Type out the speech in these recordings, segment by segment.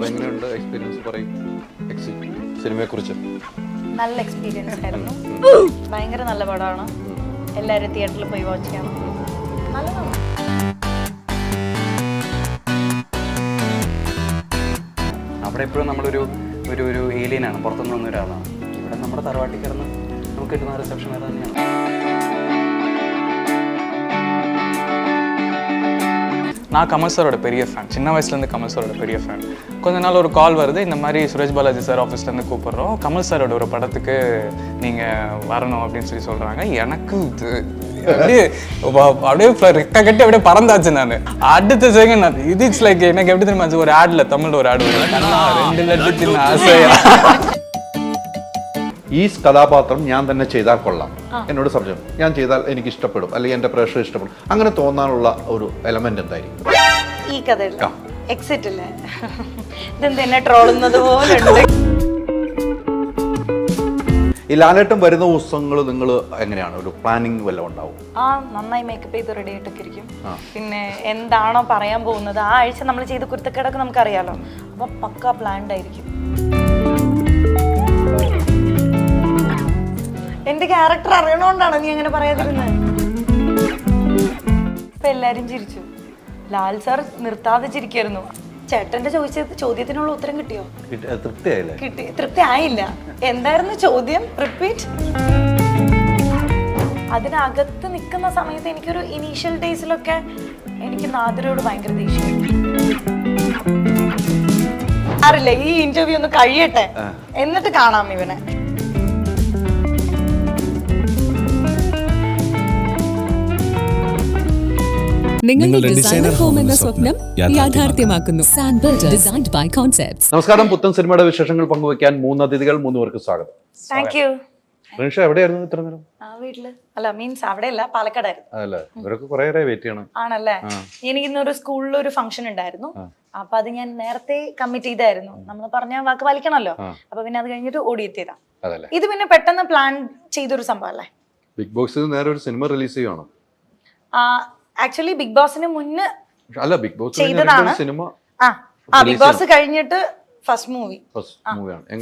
അപ്പോൾ എങ്ങനെയുണ്ട് എക്സ്പീരിയൻസ് പറയും സിനിമയെക്കുറിച്ച്? നല്ല എക്സ്പീരിയൻസ് ആയിരുന്നു. ഭയങ്കര നല്ല പടമാണ്. എല്ലാവരും തിയേറ്ററിൽ പോയി വാച്ച് ചെയ്യണം. നല്ലതാണ്. അവിടെ എപ്പോഴും നമ്മളൊരു ഒരു ഒരു ഏലിയനാണ്, പുറത്തുനിന്ന് വന്ന ഒരാളാണ്. ഇവിടെ നമ്മുടെ തറവാട്ടിൽ കിടന്ന് നമുക്ക് കിട്ടുന്ന റിസപ്ഷൻ അത് തന്നെയാണ്. நான் கமல் சாரோட பெரிய ஃபேன், சின்ன வயசுலேருந்து கமல் சாரோட பெரிய ஃபேன். கொஞ்ச நாள் ஒரு கால் வருது, இந்த மாதிரி சுரேஷ் பாலாஜி சார் ஆஃபீஸ்லேருந்து கூப்பிட்றோம், கமல் சாரோட ஒரு படத்துக்கு நீங்கள் வரணும் அப்படின்னு சொல்கிறாங்க. எனக்கு அப்படியே ரெக்க கட்டி அப்படியே பறந்தாச்சு. நான் அடுத்த செகண்ட் இது இட்ஸ் லைக் எனக்கு எப்படி தெரியுமா, ஒரு ஆடில் தமிழில் ஒரு ஆடு வருது, 2 ലഡ്ഡു തിന്ന ആശയാ. ഈ കഥാപാത്രം ഞാൻ തന്നെ ചെയ്താൽ കൊള്ളാം, എന്നോട് സംശയം, ഞാൻ ചെയ്താൽ എനിക്ക് ഇഷ്ടപ്പെടും അല്ലെങ്കിൽ എൻ്റെ പ്രേക്ഷകർ ഇഷ്ടപ്പെടും, അങ്ങനെ തോന്നാനുള്ള ഒരു എലമെന്റ് എന്തായിരിക്കും ഈ കഥയിൽ? എക്സിറ്റ് അല്ലേ, ഇതെന്ത് എന്നെ ട്രോളുന്നത് പോലെ ഉണ്ട്. ഈ ലാലേട്ടൻ വരുന്ന ദിവസങ്ങൾ നിങ്ങൾ എങ്ങനെയാണ്, ഒരു പ്ലാനിങ് വല്ലതും ഉണ്ടാവും? നന്നായി മേക്കപ്പ് ചെയ്ത് റെഡി ആയിട്ടൊക്കെ ഇരിക്കും. പിന്നെ എന്താണോ പറയാൻ പോകുന്നത് ആ ആഴ്ച നമ്മൾ ചെയ്ത കുരുത്തക്കേടൊക്കെ നമുക്കറിയാലോ, അപ്പൊ പക്ക പ്ലാൻഡ് ആയിരിക്കും. എന്റെ ക്യാരക്ടർ അറിയണോണ്ടാണ് നീ അങ്ങനെ പറയാതിരുന്നത്. ഇപ്പൊ എല്ലാരും ചിരിച്ചു. ലാൽ സാർ നിർത്താതെ ചിരിക്കായിരുന്നു. ചേട്ടന്റെ ചോദ്യത്തിനുള്ള ഉത്തരം കിട്ടിയോ? കിട്ടി. തൃപ്തി ആയില്ല. എന്തായിരുന്നു ചോദ്യം? റിപ്പീറ്റ്. അതിനകത്ത് നിൽക്കുന്ന സമയത്ത് എനിക്കൊരു ഇനീഷ്യൽ ഡേയ്സിലൊക്കെ എനിക്ക് നാദിറയോട് ഭയങ്കര ദേഷ്യം. അറിയില്ല, ഈ ഇന്റർവ്യൂ ഒന്ന് കഴിയട്ടെ എന്നിട്ട് കാണാം ഇവനെ. നിങ്ങളുടെ ഡിസൈനർ ഹോം എന്ന സ്വപ്നം യാഥാർത്ഥ്യമാക്കുന്നു. സാൻബിൾഡ്, ഡിസൈൻഡ് ബൈ കോൺസെപ്റ്റ്സ്. നമസ്കാരം. പുത്തൻ സിനിമയുടെ വിശേഷങ്ങൾ പങ്കുവയ്ക്കാൻ 3 അതിഥികൾ, 3 പേർക്ക് സ്വാഗതം. Thank you. റിൻഷ എവിടെയായിരുന്നു ഇത്ര നേരം? വീട്ടില്. അല്ല, മീൻസ് അവിടെയല്ല, പാലക്കാടായിരുന്നു. അതല്ലേ, ഇവരൊക്കെ കുറെ വെയിറ്റ് ചെയ്യണം. ആണല്ലേ. എനിക്കിന്നൊരു സ്കൂളിൽ ഒരു ഫംഗ്ഷൻ ഉണ്ടായിരുന്നു. അപ്പൊ അത് ഞാൻ നേരത്തെ കമ്മിറ്റ് ചെയ്തായിരുന്നു. നമ്മൾ പറഞ്ഞ വാക്ക് പാലിക്കണല്ലോ. അപ്പൊ പിന്നെ അത് കഴിഞ്ഞിട്ട് ഓടിയെത്തിയതാ. ഇത് പിന്നെ പെട്ടെന്ന് പ്ലാൻ ചെയ്തൊരു സംഭവം അല്ലേ. ബിഗ് ബോക്സിൽ നേരെ ഒരു സിനിമ റിലീസ് ചെയ്യുവാണോ? ആക്ച്വലി ബിഗ് ബോസിന് മുന്നേ അല്ല, ബിഗ് ബോസ് ചെയ്തതാണ് സിനിമ. ബിഗ് ബോസ് കഴിഞ്ഞിട്ട് ഫസ്റ്റ് മൂവി.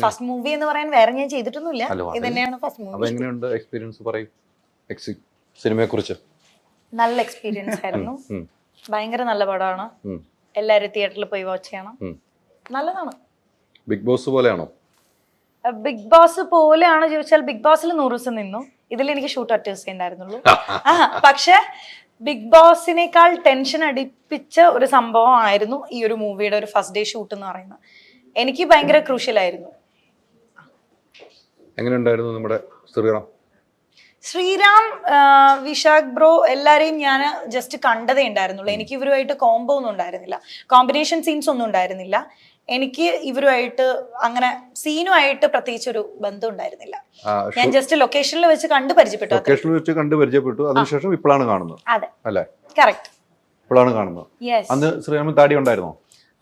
ഫസ്റ്റ് മൂവി എന്ന് പറയാൻ വേറെ ഞാൻ ചെയ്തിട്ടൊന്നുമില്ല. ഇത് തന്നെയാണ് ഫസ്റ്റ് മൂവി. എങ്ങനെയുണ്ട് എക്സ്പീരിയൻസ് പറയും സിനിമയെക്കുറിച്ച്? നല്ല എക്സ്പീരിയൻസ് ആയിരുന്നു. ഭയങ്കര നല്ല പടമാണ്. എല്ലാവരും തിയേറ്ററിൽ പോയി വാച്ച് ചെയ്യണം. നല്ലതാണ്. ബിഗ് ബോസ് പോലെയാണോ? ബിഗ് ബോസ് പോലെയാണോ ചോദിച്ചാൽ ബിഗ് ബോസിൽ 100 ദിവസം നിന്നു. ഇതിൽ എനിക്ക് ഷൂട്ട് ഒറ്റ ദിവസം ഉണ്ടായിരുന്നുള്ളൂ. പക്ഷെ ബിഗ് ബോസിനേക്കാൾ ടെൻഷൻ അടിപ്പിച്ച ഒരു സംഭവം ആയിരുന്നു ഈ ഒരു മൂവിയുടെ ഒരു ഫസ്റ്റ് ഡേ ഷൂട്ട് എന്ന് പറയുന്നത്. എനിക്ക് ഭയങ്കര ക്രൂഷ്യൽ ആയിരുന്നു. എങ്ങനെയുണ്ടായിരുന്നു നമ്മുടെ ശ്രീറാം, വിശാഖ് ബ്രോ, എല്ലാരെയും ഞാൻ ജസ്റ്റ് കണ്ടതേ ഉണ്ടായിരുന്നുള്ളൂ. എനിക്ക് ഇവരുമായിട്ട് കോംബോ ഒന്നും ഉണ്ടായിരുന്നില്ല, കോമ്പിനേഷൻ സീൻസ് ഒന്നും ഉണ്ടായിരുന്നില്ല. എനിക്ക് ഇവരുമായിട്ട് അങ്ങനെ സീനുമായിട്ട് പ്രത്യേകിച്ച് ഒരു ബന്ധം ഉണ്ടായിരുന്നില്ല. ഞാൻ ജസ്റ്റ് ലൊക്കേഷനിൽ വെച്ച് കണ്ടു പരിചയപ്പെട്ടു. അതിനുശേഷം ഇപ്പോഴാണ് കാണുന്നത്. അതെ, അല്ലേ? കറക്റ്റ്. ഇപ്പോഴാണ് കാണുന്നത്. അന്ന് ശ്രീറാമിന് താടി ഉണ്ടായിരുന്നോ?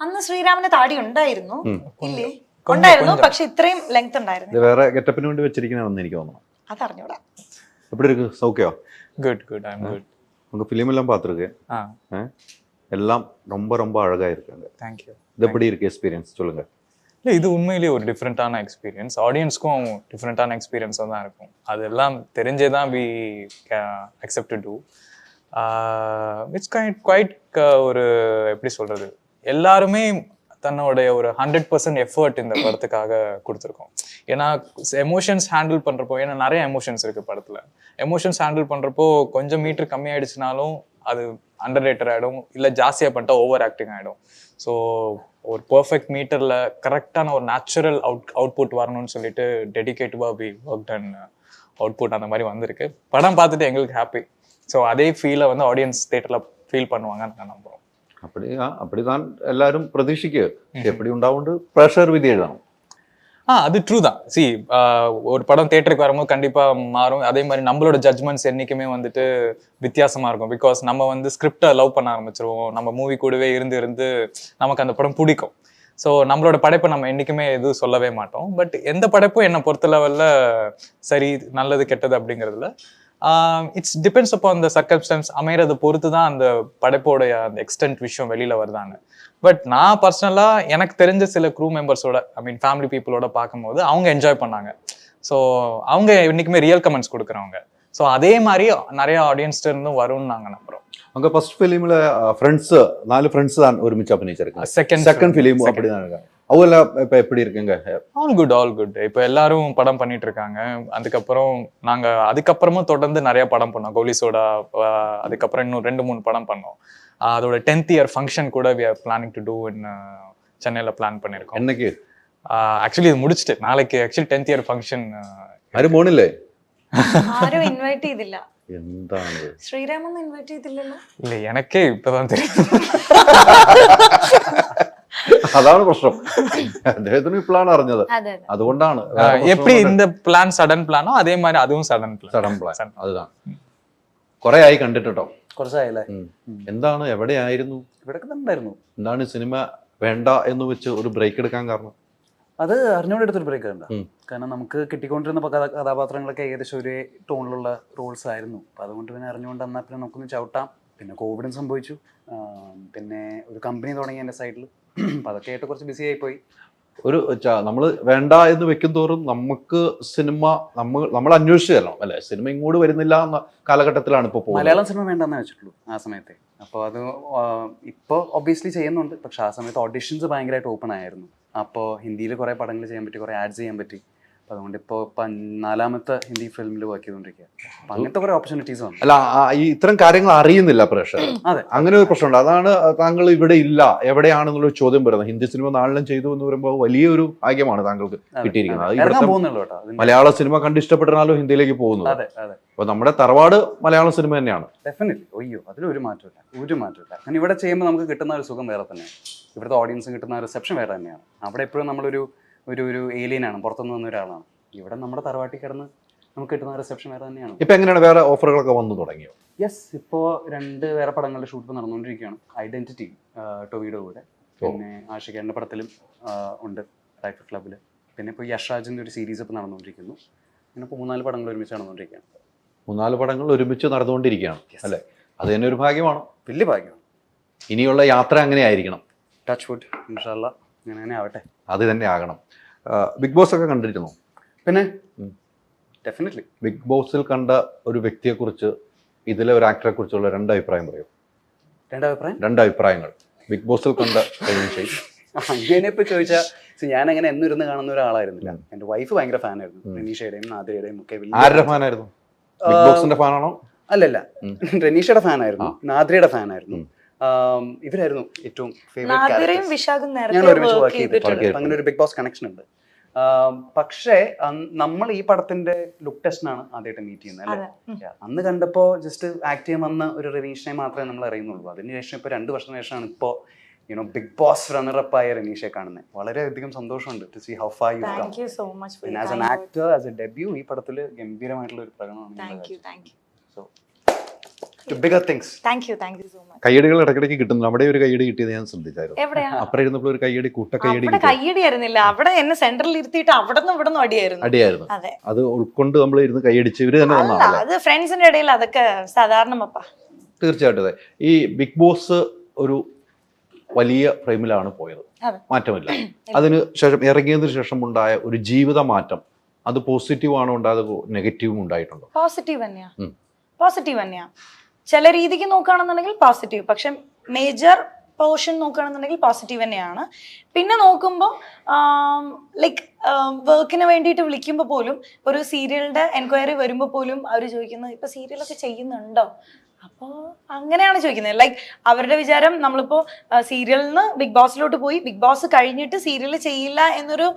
അന്ന് ശ്രീറാമിന് താടി ഉണ്ടായിരുന്നു. ഇല്ലേ? ഉണ്ടായിരുന്നു, പക്ഷെ ഇത്രയും ലെങ്ത് ഉണ്ടായിരുന്നു. വേറെ ഗെറ്റപ്പിന് വേണ്ടി വെച്ചിരിക്കുന്നതാണെന്ന് എനിക്ക് തോന്നുന്നു. അതറിഞ്ഞൂടാ. எப்படி இருக்கு? சௌக்கியம்? Good good. I am good. உங்க ஃபிலிம் எல்லாம் பார்த்திருக்கேன். எல்லாம் ரொம்ப ரொம்ப அழகா இருக்காங்க. Thank you. இது எப்படி இருக்கு எக்ஸ்பீரியன்ஸ் சொல்லுங்க. இல்லை, இது உண்மையிலேயே ஒரு டிஃப்ரெண்ட்டான எக்ஸ்பீரியன்ஸ். ஆடியன்ஸ்க்கும் டிஃப்ரெண்ட்டான எக்ஸ்பீரியன்ஸாக தான் இருக்கும். அதெல்லாம் தெரிஞ்சே தான் we accept to do. It's quite ஒரு எப்படி சொல்கிறது, எல்லாருமே தன்னுடைய ஒரு 100% எஃபர்ட் இந்த படத்துக்காக கொடுத்துருக்கோம். ஏன்னா எமோஷன்ஸ் ஹேண்டில் பண்ணுறப்போ, ஏன்னா நிறைய எமோஷன்ஸ் இருக்குது படத்தில். எமோஷன்ஸ் ஹேண்டில் பண்ணுறப்போ கொஞ்சம் மீட்டர் கம்மியாயிடுச்சுனாலும் அது அண்டர் ரேட்டர் ஆகிடும், இல்லை ஜாஸ்தியாக பண்ணிட்டா ஓவர் ஆக்டிங் ஆகிடும். ஸோ ஒரு பர்ஃபெக்ட் மீட்டரில் கரெக்டான ஒரு நேச்சுரல் அவுட்புட் வரணும்னு சொல்லிட்டு டெடிகேட்டிவாக வி ஒர்க் டன் அவுட்புட் அந்த மாதிரி வந்திருக்கு. படம் பார்த்துட்டு எங்களுக்கு ஹாப்பி. ஸோ அதே ஃபீலை வந்து ஆடியன்ஸ் தியேட்டரில் ஃபீல் பண்ணுவாங்கன்னு நான் நம்புகிறோம். அப்படிதான் எல்லாரும் பிரதீட்சிக்க எப்படி உண்டாவுண்டு ப்ரெஷர் விதி எழுதணும். அது ட்ரூ தான். சி, ஒரு படம் தியேட்டருக்கு வரும்போது கண்டிப்பாக மாறும். அதே மாதிரி நம்மளோட ஜட்ஜ்மெண்ட்ஸ் என்றைக்குமே வந்துட்டு வித்தியாசமாக இருக்கும். பிகாஸ் நம்ம வந்து ஸ்கிரிப்டை லவ் பண்ண ஆரம்பிச்சிருவோம். நம்ம மூவி கூடவே இருந்து நமக்கு அந்த படம் பிடிக்கும். ஸோ நம்மளோட படைப்பை நம்ம என்றைக்குமே எதுவும் சொல்லவே மாட்டோம். பட் எந்த படைப்பும் என்னை பொறுத்த லெவலில் சரி நல்லது கெட்டது அப்படிங்கிறதுல it's depends upon the circumstances. அமையறதை பொறுத்து தான் அந்த படைப்போடைய அந்த எக்ஸ்டென்ட் விஷயம் வெளியில வருதாங்க. பட் நான் பர்சனலா எனக்கு தெரிஞ்ச சில க்ரூ மெம்பர்ஸோட, ஐ மீன் ஃபேமிலி பீப்புளோட பார்க்கும்போது அவங்க என்ஜாய் பண்ணாங்க. ஸோ அவங்க இன்னைக்குமே ரியல் கமெண்ட்ஸ் கொடுக்குறவங்க. ஸோ அதே மாதிரி நிறைய ஆடியன்ஸ்ட இருந்தும் வரும்னு நாங்கள் நம்புறோம். அங்க ஃபர்ஸ்ட் ஃபிலிம்ல ஃப்ரெண்ட்ஸ் 4 ஃப்ரெண்ட்ஸ் தான் ஒருமிச்சு அபிநயிச்சிருக்காங்க. செகண்ட் ஃபிலிம் அப்படிதான் இருக்காங்க. அவங்க இப்ப எப்படி இருக்குங்க? All good. இப்போ எல்லாரும் படம் பண்ணிட்டு இருக்காங்க. அதுக்கப்புறமும் தொடர்ந்து நிறைய படம் பண்ணோம். கோலிசோடா, அதுக்கப்புறம் இன்னும் 2-3 படம் பண்ணோம். அதோட 10th year ஃபங்க்ஷன் கூட we are planning to do in சென்னையில பிளான் பண்ணிருக்கோம். என்னைக்கு? ஆக்சுவலி இது முடிச்சிட்டு நாளைக்கு ஆக்சுவலி 10th year ഫംഗ്ഷൻ. ആരും പോണില്ലേ? ആരും ഇൻവൈറ്റ് ചെയ്തില്ല. എന്താണ്? ശ്രീരാമൊന്നും ഇൻവൈറ്റ് ചെയ്തില്ലല്ലോ. ഇല്ല, എനിക്കേ ഇപ്പதான் தெரியும். അതാണ് പ്രശ്നം. അദ്ദേഹത്തിന് പ്ലാൻ അറിഞ്ഞത്, അതുകൊണ്ടാണ്. எப்படி இந்த பிளான் சடன் பிளானோ அதே மாதிரி அதுவும் சடன் പ്ലാൻ. அதுதான். കുറെ ആയി കണ്ടിട്ടോ. കുറച്ചായല്ലേ? എന്താണ്, എവിടെയായിരുന്നു? ഇവിടെ ഉണ്ടായിരുന്നു. എന്താണ് സിനിമ വേണ്ട എന്ന് വെച്ച് ഒരു ബ്രേക്ക് എടുക്കാൻ കാരണം? അത് അറിഞ്ഞുകൊണ്ട് എടുത്തൊരു ബ്രേക്ക് ഉണ്ട്. കാരണം നമുക്ക് കിട്ടിക്കൊണ്ടിരുന്ന കഥാപാത്രങ്ങളൊക്കെ ഏകദേശം ഒരേ ടോണിലുള്ള റോൾസ് ആയിരുന്നു. അപ്പം അതുകൊണ്ട് പിന്നെ അറിഞ്ഞുകൊണ്ട് എന്നാൽ പിന്നെ നമുക്കൊന്ന് ചവിട്ടാം. പിന്നെ കോവിഡും സംഭവിച്ചു. പിന്നെ ഒരു കമ്പനി തുടങ്ങി എൻ്റെ സൈഡിൽ. അപ്പം അതൊക്കെ ആയിട്ട് കുറച്ച് ബിസി ആയിപ്പോയി. ഒരു നമ്മൾ വേണ്ട എന്ന് വെക്കും തോറും നമുക്ക് സിനിമ നമ്മൾ അന്വേഷിച്ചു തരണം അല്ലെ? സിനിമ ഇങ്ങോട്ട് വരുന്നില്ല എന്ന കാലഘട്ടത്തിലാണ് ഇപ്പോൾ പോകുന്നത്. മലയാളം സിനിമ വേണ്ടെന്നേ വെച്ചിട്ടുള്ളൂ ആ സമയത്തെ. അപ്പോൾ അത് ഇപ്പോൾ ഒബ്വിയസ്ലി ചെയ്യുന്നുണ്ട്. പക്ഷെ ആ സമയത്ത് ഓഡിഷൻസ് ഭയങ്കരമായിട്ട് ഓപ്പൺ ആയിരുന്നു. അപ്പോൾ ഹിന്ദിയിൽ കുറേ പടങ്ങൾ ചെയ്യാൻ പറ്റി, കുറേ ആഡ്സ് ചെയ്യാൻ പറ്റി. അപ്പം അതുകൊണ്ട് ഇപ്പോൾ 4ാമത്തെ ഹിന്ദി ഫിലിമിൽ വർക്ക് ചെയ്തുകൊണ്ടിരിക്കുക. അപ്പം അങ്ങനത്തെ കുറേ ഓപ്പർച്യൂണിറ്റീസ് വന്നു. അല്ല, ഈ ഇത്തരം കാര്യങ്ങൾ അറിയുന്നില്ല പ്രേക്ഷകർ. അതെ, അങ്ങനെ ഒരു പ്രശ്നമുണ്ട്. അതാണ് താങ്കൾ ഇവിടെ ഇല്ല, എവിടെയാണെന്നുള്ള ചോദ്യം വരുന്നത്. ഹിന്ദി സിനിമ നാളിലും ചെയ്തു എന്ന് പറയുമ്പോൾ വലിയൊരു ഭാഗ്യമാണ് താങ്കൾക്ക് കിട്ടിയിരിക്കുന്നത്. ഇവിടുത്തെ മലയാള സിനിമ കണ്ട് ഇഷ്ടപ്പെട്ടാലോ ഹിന്ദിയിലേക്ക് പോകുന്നത്. അതെ അതെ. അപ്പൊ നമ്മുടെ തറവാട് മലയാള സിനിമ തന്നെയാണ്. ഡെഫിനറ്റ്ലി. ഒയ്യോ, അതിലൊരു മാറ്റമില്ല, ഒരു മാറ്റമില്ല. കാരണം ഇവിടെ ചെയ്യുമ്പോൾ നമുക്ക് കിട്ടുന്ന ഒരു സുഖം വേറെ തന്നെയാണ്. ഇവിടുത്തെ ഓഡിയൻസിന് കിട്ടുന്ന റിസപ്ഷൻ വേറെ തന്നെയാണ്. അവിടെ എപ്പോഴും നമ്മളൊരു ഒരു ഏലിയനാണ്, പുറത്തുനിന്ന് വന്ന ഒരാളാണ്. ഇവിടെ നമ്മുടെ തറവാട്ടിൽ കിടന്ന് നമുക്ക് കിട്ടുന്ന റിസപ്ഷൻ വേറെ തന്നെയാണ്. ഇപ്പൊ എങ്ങനെയാണ്, വേറെ ഓഫറുകളൊക്കെ വന്നു തുടങ്ങിയോ? യെസ്, ഇപ്പോൾ 2 വേറെ പടങ്ങളുടെ ഷൂട്ട് നടന്നുകൊണ്ടിരിക്കുകയാണ്. ഐഡന്റിറ്റി ടൊവിയുടെ കൂടെ, പിന്നെ ആഷിഖാന്റെ പടത്തിലും ഉണ്ട്, റൈഫിൾ ക്ലബിൽ. പിന്നെ ഇപ്പോൾ യഷ്രാജിന്റെ ഒരു സീരീസ് ഇപ്പോൾ നടന്നുകൊണ്ടിരിക്കുന്നു. പിന്നെ ഇപ്പോൾ 3-4 പടങ്ങൾ ഒരുമിച്ച് നടന്നുകൊണ്ടിരിക്കുകയാണ്. 3-4 പടങ്ങൾ ഒരുമിച്ച് നടന്നുകൊണ്ടിരിക്കുകയാണ് അല്ലേ? അത് തന്നെ ഒരു ഭാഗ്യമാണ്, വലിയ ഭാഗ്യമാണ്. ഇനിയുള്ള യാത്ര അങ്ങനെ ആയിരിക്കണം. ടച്ച് വുഡ്, ഇൻഷാ അല്ലാ അങ്ങനെ തന്നെ ആവട്ടെ. അത് തന്നെ ആകണം. ബിഗ് ബോസ് ഒക്കെ കണ്ടിരുന്നു? പിന്നെ ഡെഫിനറ്റ്ലി. ബിഗ് ബോസിൽ കണ്ട ഒരു വ്യക്തിയെക്കുറിച്ച്, ഇതിലെ ഒരു ആക്ടറെ കുറിച്ചുള്ള 2 അഭിപ്രായം പറയും. 2 അഭിപ്രായങ്ങൾ ബിഗ് ബോസിൽ കണ്ട. അങ്ങനെ ഇപ്പൊ ചോദിച്ചാൽ ഞാൻ അങ്ങനെ എന്നിരുന്ന് കാണുന്ന ഒരാളായിരുന്നില്ല. എന്റെ വൈഫ് ഭയങ്കര ഫാനായിരുന്നു. റെനീഷയുടെയും നാദ്രയുടെയും ഒക്കെ. ആരുടെ ഫാനായിരുന്നു? ബിഗ് ബോസിന്റെ ഫാനാണോ? അല്ലല്ല, റെനീഷയുടെ ഫാനായിരുന്നു, നാദ്രയുടെ ഫാനായിരുന്നു. ഇവരായിരുന്നു ഏറ്റവും ഫേവറേറ്റ്. ഞങ്ങൾ ഒരുമിച്ച് വർക്ക് ചെയ്തിട്ടുണ്ട്. അങ്ങനെ ഒരു ബിഗ് ബോസ് കണക്ഷൻ ഉണ്ട്. പക്ഷേ നമ്മൾ ഈ പടത്തിന്റെ ലുക്ക് ടെസ്റ്റിനാണ് ആദ്യമായിട്ട് മീറ്റ് ചെയ്യുന്നത് അല്ലേ? അന്ന് കണ്ടപ്പോ ജസ്റ്റ് ആക്ട് ചെയ്യാൻ വന്ന ഒരു റെനീഷിനെ മാത്രമേ നമ്മൾ അറിയുന്നുള്ളൂ. അതിനുശേഷം ഇപ്പൊ 2 വർഷത്തിന് ശേഷമാണ് ഇപ്പോൾ ബിഗ് ബോസ് റണ്ണറപ്പായ റെനീഷയെ കാണുന്നത്. വളരെയധികം സന്തോഷമുണ്ട് to see how far you come. പിന്നെ as an actor, as a debut, ഈ പടത്തിൽ ഗംഭീരമായിട്ടുള്ള ഒരു പ്രകടനമാണ്. So to bigger things. Thank you so much. കയ്യടികൾ ഇടയ്ക്കിടയ്ക്ക് കിട്ടുന്നു. നമ്മുടെ ഒരു കയ്യടി കിട്ടിയത് ഞാൻ ശ്രദ്ധിച്ചായിരുന്നു. അപ്പുറം ഇരുന്നപ്പോൾ ഒരു കയ്യടി, കൂട്ടക്കയ്യടി. കയ്യടി ആയിരുന്നില്ല, അവിടെ എന്നെ സെന്ററിൽ ഇരുത്തിയിട്ട് അവിടെ നിന്ന് അടിയായിരുന്നു. അത് ഉൾക്കൊണ്ട് നമ്മൾ ഇരുന്ന് കയ്യടിച്ച് ഇവര് തന്നെ തന്നാണ്. അത് ഫ്രണ്ട്സിന്റെ ഇടയിൽ അതൊക്കെ സാധാരണ. തീർച്ചയായിട്ടും. ഈ ബിഗ് ബോസ് ഒരു വലിയ ഫ്രെയിമിലാണ് പോയത്, മാറ്റമില്ല. അതിന് ശേഷം ഇറങ്ങിയതിനു ശേഷം ഉണ്ടായ ഒരു ജീവിത മാറ്റം, അത് പോസിറ്റീവ് ആണോ ഉണ്ടായത്, നെഗറ്റീവും ഉണ്ടായിട്ടുണ്ടോ? പോസിറ്റീവ് തന്നെയാ. ചില രീതിക്ക് നോക്കുകയാണെന്നുണ്ടെങ്കിൽ പോസിറ്റീവ്, പക്ഷെ മേജർ പോർഷൻ നോക്കുകയാണെന്നുണ്ടെങ്കിൽ പോസിറ്റീവ് തന്നെയാണ്. പിന്നെ നോക്കുമ്പോൾ ലൈക്ക് വർക്കിന് വേണ്ടിയിട്ട് വിളിക്കുമ്പോൾ പോലും, ഒരു സീരിയലിന്റെ എൻക്വയറി വരുമ്പോൾ പോലും അവർ ചോദിക്കുന്നത് ഇപ്പൊ സീരിയലൊക്കെ ചെയ്യുന്നുണ്ടോ? അപ്പോൾ അങ്ങനെയാണ് ചോദിക്കുന്നത്. ലൈക്ക് അവരുടെ വിചാരം നമ്മളിപ്പോൾ സീരിയലിൽ നിന്ന് ബിഗ് ബോസിലോട്ട് പോയി, ബിഗ് ബോസ് കഴിഞ്ഞിട്ട് സീരിയൽ ചെയ്യില്ല എന്നൊരു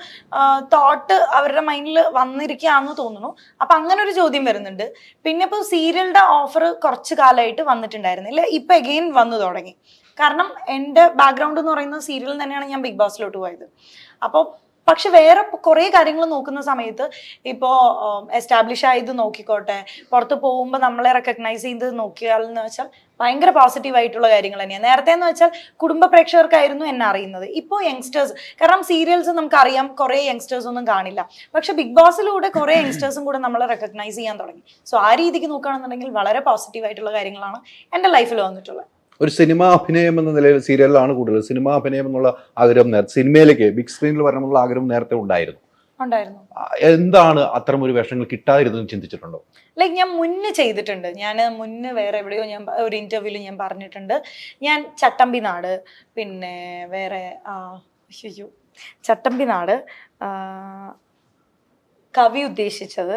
തോട്ട് അവരുടെ മൈൻഡിൽ വന്നിരിക്കുകയാണെന്ന് തോന്നുന്നു. അപ്പം അങ്ങനെ ഒരു ചോദ്യം വരുന്നുണ്ട്. പിന്നെ ഇപ്പോൾ സീരിയലിന്റെ ഓഫർ കുറച്ച് കാലമായിട്ട് വന്നിട്ടുണ്ടായിരുന്നില്ല, ഇപ്പം എഗെയിൻ വന്നു തുടങ്ങി. കാരണം എൻ്റെ ബാക്ക്ഗ്രൗണ്ട് എന്ന് പറയുന്നത് സീരിയലിൽ തന്നെയാണ് ഞാൻ ബിഗ് ബോസിലോട്ട് പോയത്. അപ്പോൾ പക്ഷെ വേറെ കുറേ കാര്യങ്ങൾ നോക്കുന്ന സമയത്ത് ഇപ്പോൾ എസ്റ്റാബ്ലിഷ് ആയത് നോക്കിക്കോട്ടെ, പുറത്ത് പോകുമ്പോൾ നമ്മളെ റെക്കഗ്നൈസ് ചെയ്ത് നോക്കിയാൽ എന്ന് വെച്ചാൽ ഭയങ്കര പോസിറ്റീവ് ആയിട്ടുള്ള കാര്യങ്ങൾ തന്നെയാണ്. നേരത്തെ എന്ന് വെച്ചാൽ കുടുംബ പ്രേക്ഷകർക്കായിരുന്നു എന്നെ അറിയുന്നത്. ഇപ്പോൾ യങ്സ്റ്റേഴ്സ്, കാരണം സീരിയൽസ് നമുക്കറിയാം കുറേ യങ്സ്റ്റേഴ്സ് ഒന്നും കാണില്ല, പക്ഷെ ബിഗ് ബോസിലൂടെ കുറേ യങ്സ്റ്റേഴ്സും കൂടെ നമ്മളെ റെക്കഗ്നൈസ് ചെയ്യാൻ തുടങ്ങി. സോ ആ രീതിക്ക് നോക്കുകയാണെന്നുണ്ടെങ്കിൽ വളരെ പോസിറ്റീവ് ആയിട്ടുള്ള കാര്യങ്ങളാണ് എൻ്റെ ലൈഫിൽ വന്നിട്ടുള്ളത്. ഒരു സിനിമ അഭിനയം എന്ന നിലയിൽ സീരിയലിലാണ് കൂടുതൽ, സിനിമ അഭിനയം എന്നുള്ള ആഗ്രഹം സിനിമയിലേക്ക് ബിഗ് സ്ക്രീനിൽ വരണമെന്നുള്ള ആഗ്രഹം നേരത്തെ ഉണ്ടായിരുന്നു. എന്താണ് അത്തരം ഒരു വേഷങ്ങൾ കിട്ടാതിരുന്നെന്ന് ചിന്തിച്ചിട്ടുണ്ടോ? ലൈക്ക് ഞാൻ മുന്നേ ചെയ്തിട്ടുണ്ട്. ഞാൻ മുന്നേ വേറെ എവിടെയോ ഞാൻ ഒരു ഇന്റർവ്യൂവിൽ ഞാൻ പറഞ്ഞിട്ടുണ്ട്, ഞാൻ ചട്ടമ്പി നാട്, പിന്നെ വേറെ ചട്ടമ്പി നാട്, കവി ഉദ്ദേശിച്ചത്,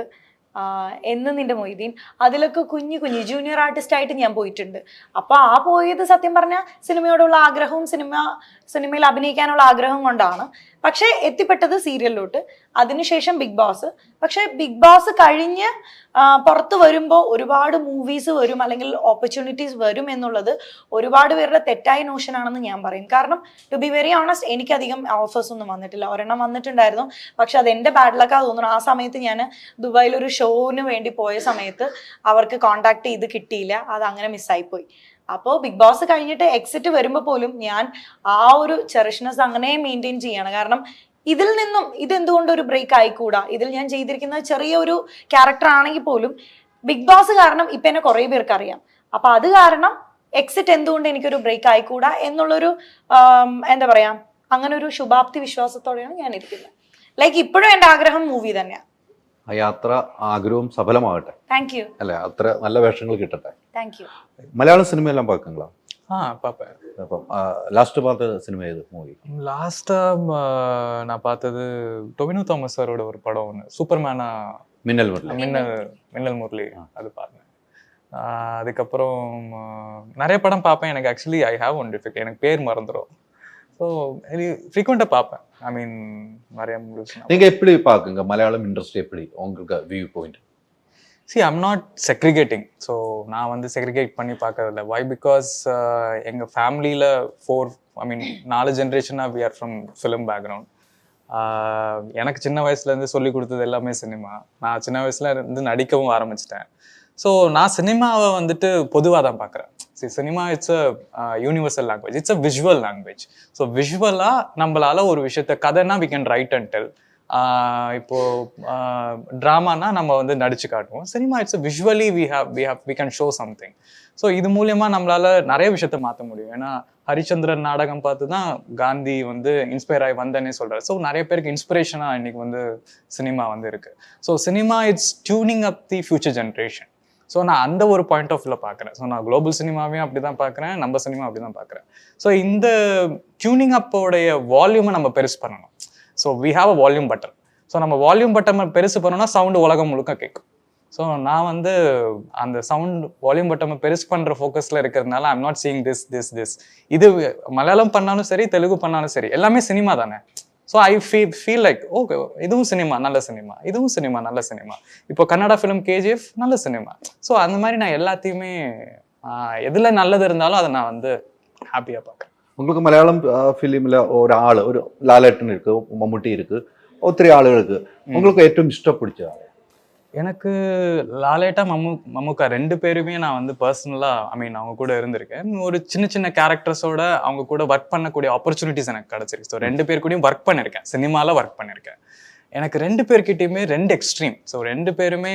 എന്ന് നിന്റെ മൊയ്തീൻ, അതിലൊക്കെ കുഞ്ഞു കുഞ്ഞു ജൂനിയർ ആർട്ടിസ്റ്റ് ആയിട്ട് ഞാൻ പോയിട്ടുണ്ട്. അപ്പോൾ ആ പോയത് സത്യം പറഞ്ഞാൽ സിനിമയോടുള്ള ആഗ്രഹവും സിനിമയിൽ അഭിനയിക്കാനുള്ള ആഗ്രഹം കൊണ്ടാണ്. പക്ഷെ എത്തിപ്പെട്ടത് സീരിയലിലോട്ട്, അതിനുശേഷം ബിഗ് ബോസ്. പക്ഷെ ബിഗ് ബോസ് കഴിഞ്ഞ് പുറത്ത് വരുമ്പോൾ ഒരുപാട് മൂവീസ് വരും, അല്ലെങ്കിൽ ഓപ്പർച്യൂണിറ്റീസ് വരും എന്നുള്ളത് ഒരുപാട് പേരുടെ തെറ്റായ നോഷനാണെന്ന് ഞാൻ പറയും. കാരണം ടു ബി വെരി ഓണസ്റ്റ്, എനിക്കധികം ഓഫേഴ്സ് ഒന്നും വന്നിട്ടില്ല. ഒരെണ്ണം വന്നിട്ടുണ്ടായിരുന്നു, പക്ഷെ അത് എൻ്റെ ബാഡ് ലക്കാ തോന്നുന്നു. ആ സമയത്ത് ഞാൻ ദുബായിൽ ഒരു ഷോന് വേണ്ടി പോയ സമയത്ത് അവർക്ക് കോണ്ടാക്ട് ചെയ്ത് കിട്ടിയില്ല, അത് അങ്ങനെ മിസ്സായിപ്പോയി. അപ്പോൾ ബിഗ് ബോസ് കഴിഞ്ഞിട്ട് എക്സിറ്റ് വരുമ്പോൾ പോലും ഞാൻ ആ ഒരു ചെറിഷ്നെസ് അങ്ങനെ മെയിൻറ്റെയിൻ ചെയ്യാണ്. കാരണം ഇതിൽ നിന്നും ഇതെന്തുകൊണ്ട് ഒരു ബ്രേക്ക് ആയിക്കൂടാ, ഇതിൽ ഞാൻ ചെയ്തിരിക്കുന്ന ചെറിയൊരു ക്യാരക്ടർ ആണെങ്കിൽ പോലും ബിഗ് ബോസ് കാരണം ഇപ്പം എന്നെ കുറേ പേർക്ക് അറിയാം. അപ്പം അത് കാരണം എക്സിറ്റ് എന്തുകൊണ്ട് എനിക്കൊരു ബ്രേക്ക് ആയിക്കൂടാ എന്നുള്ളൊരു എന്താ പറയാ, അങ്ങനെ ഒരു ശുഭാപ്തി വിശ്വാസത്തോടെയാണ് ഞാൻ ഇരിക്കുന്നത്. ലൈക്ക് ഇപ്പോഴും എൻ്റെ ആഗ്രഹം മൂവി തന്നെയാണ്. ആ യാത്ര ആഗ്രഹവും സഫലമാകട്ടെ. Thank you. അല്ലെ, അത്ര നല്ല വേഷങ്ങൾ കിട്ടട്ടെ. Thank you. മലയാളം സിനിമയെല്ലാം പാക്കുங்களா? பார்ப்பேன். അപ്പം ലാസ്റ്റ് பார்த்த சினிமா எது மூவி? லாஸ்ட்டாக நான் பார்த்தது டொவினோ தாமஸ் சாரோட ஒரு படம் ஒன்று, சூப்பர்மேனா, மின்னல் முரளி. மின்னல் முரளி, அது பார்த்தேன். அதுக்கப்புறம் நிறைய படம் பார்ப்பேன். எனக்கு actually I have one defect, எனக்கு பேர் மறந்துடும். ஸோ ஃப்ரீக்வெண்ட்டாக பார்ப்பேன். ஐ மீன் நிறைய மூவிஸ். நீங்கள் எப்படி பார்க்குங்க மலையாளம் இண்டஸ்ட்ரி, எப்படி உங்களுக்கு view point? See, I'm not segregating. So நான் வந்து segregate பண்ணி பார்க்கறதில்ல. Why? Because எங்கள் ஃபேமிலியில் 4 ஜென்ரேஷனாக we are from film background. எனக்கு சின்ன வயசுலேருந்து சொல்லி கொடுத்தது எல்லாமே சினிமா. நான் சின்ன வயசுல இருந்து நடிக்கவும் ஆரம்பிச்சிட்டேன். ஸோ நான் சினிமாவை வந்துட்டு பொதுவாக தான் பார்க்குறேன். Cinema it's a universal language, it's a visual language. So விஷுவலாக நம்மளால ஒரு விஷயத்த, கதைனா we can write and tell. இப்போ ட்ராமானா நம்ம வந்து நடிச்சு காட்டுவோம். Cinema it's visually we can show something. So இது மூலயமா நம்மளால நிறைய விஷயத்த மாற்ற முடியும். ஏன்னா ஹரிச்சந்திரன் நாடகம் பார்த்து தான் காந்தி வந்து இன்ஸ்பயர் ஆகி வந்தேன்னே சொல்றாரு. ஸோ நிறைய பேருக்கு இன்ஸ்பிரேஷனாக இன்னைக்கு வந்து சினிமா வந்து இருக்கு. So cinema it's tuning up the future generation. So நான் அந்த ஒரு பாயிண்ட் ஆஃப் வியூவில் பார்க்குறேன். ஸோ நான் குளோபல் சினிமாவையும் அப்படி தான் பார்க்குறேன், நம்ம சினிமா அப்படி தான் பார்க்குறேன். ஸோ இந்த டியூனிங் அப்போடைய வால்யூமை நம்ம பெருசு பண்ணணும். So we have a volume button. So நம்ம வால்யூம் பட்டன் பெருசு பண்ணோம்னா சவுண்டு உலகம் முழுக்க கேட்கும். ஸோ நான் வந்து அந்த சவுண்ட் வால்யூம் பட்டன் பெருசு பண்ணுற ஃபோக்கஸில் இருக்கிறதுனால ஐம் நாட் சீயிங் திஸ். இது மலையாளம் பண்ணாலும் சரி, தெலுங்கு பண்ணாலும் சரி, எல்லாமே சினிமா தானே. So I feel like okay, இதுவும் சினிமா, நல்ல சினிமா, இதுவும் சினிமா, நல்ல சினிமா. இப்போ கன்னடா ஃபிலிம் KGF நல்ல சினிமா. ஸோ அந்த மாதிரி நான் எல்லாத்தையுமே எதில் நல்லது இருந்தாலும் அதை நான் வந்து ஹாப்பியாக பார்க்குறேன். உங்களுக்கு மலையாளம் ஃபிலிமில் ஒரு லாலேட்டன் இருக்கு, மம்முட்டி இருக்கு, ஒத்திரி ஆளுகளுக்கு உங்களுக்கு ഏറ്റവും ഇഷ്ടപ്പെട്ട ആൾ? எனக்கு லாலேட்டா மம்முக்கா 2 பேருமே நான் வந்து பர்சனலாக அவங்க கூட இருந்திருக்கேன். ஒரு சின்ன சின்ன கேரக்டர்ஸோட அவங்க கூட ஒர்க் பண்ணக்கூடிய ஆப்பர்ச்சுனிட்டிஸ் எனக்கு கிடச்சிருக்கு. ஸோ 2 பேர் கூடயும் ஒர்க் பண்ணியிருக்கேன், சினிமாவில் ஒர்க் பண்ணியிருக்கேன். எனக்கு 2 பேர்கிட்டையுமே 2 எக்ஸ்ட்ரீம். ஸோ 2 பேருமே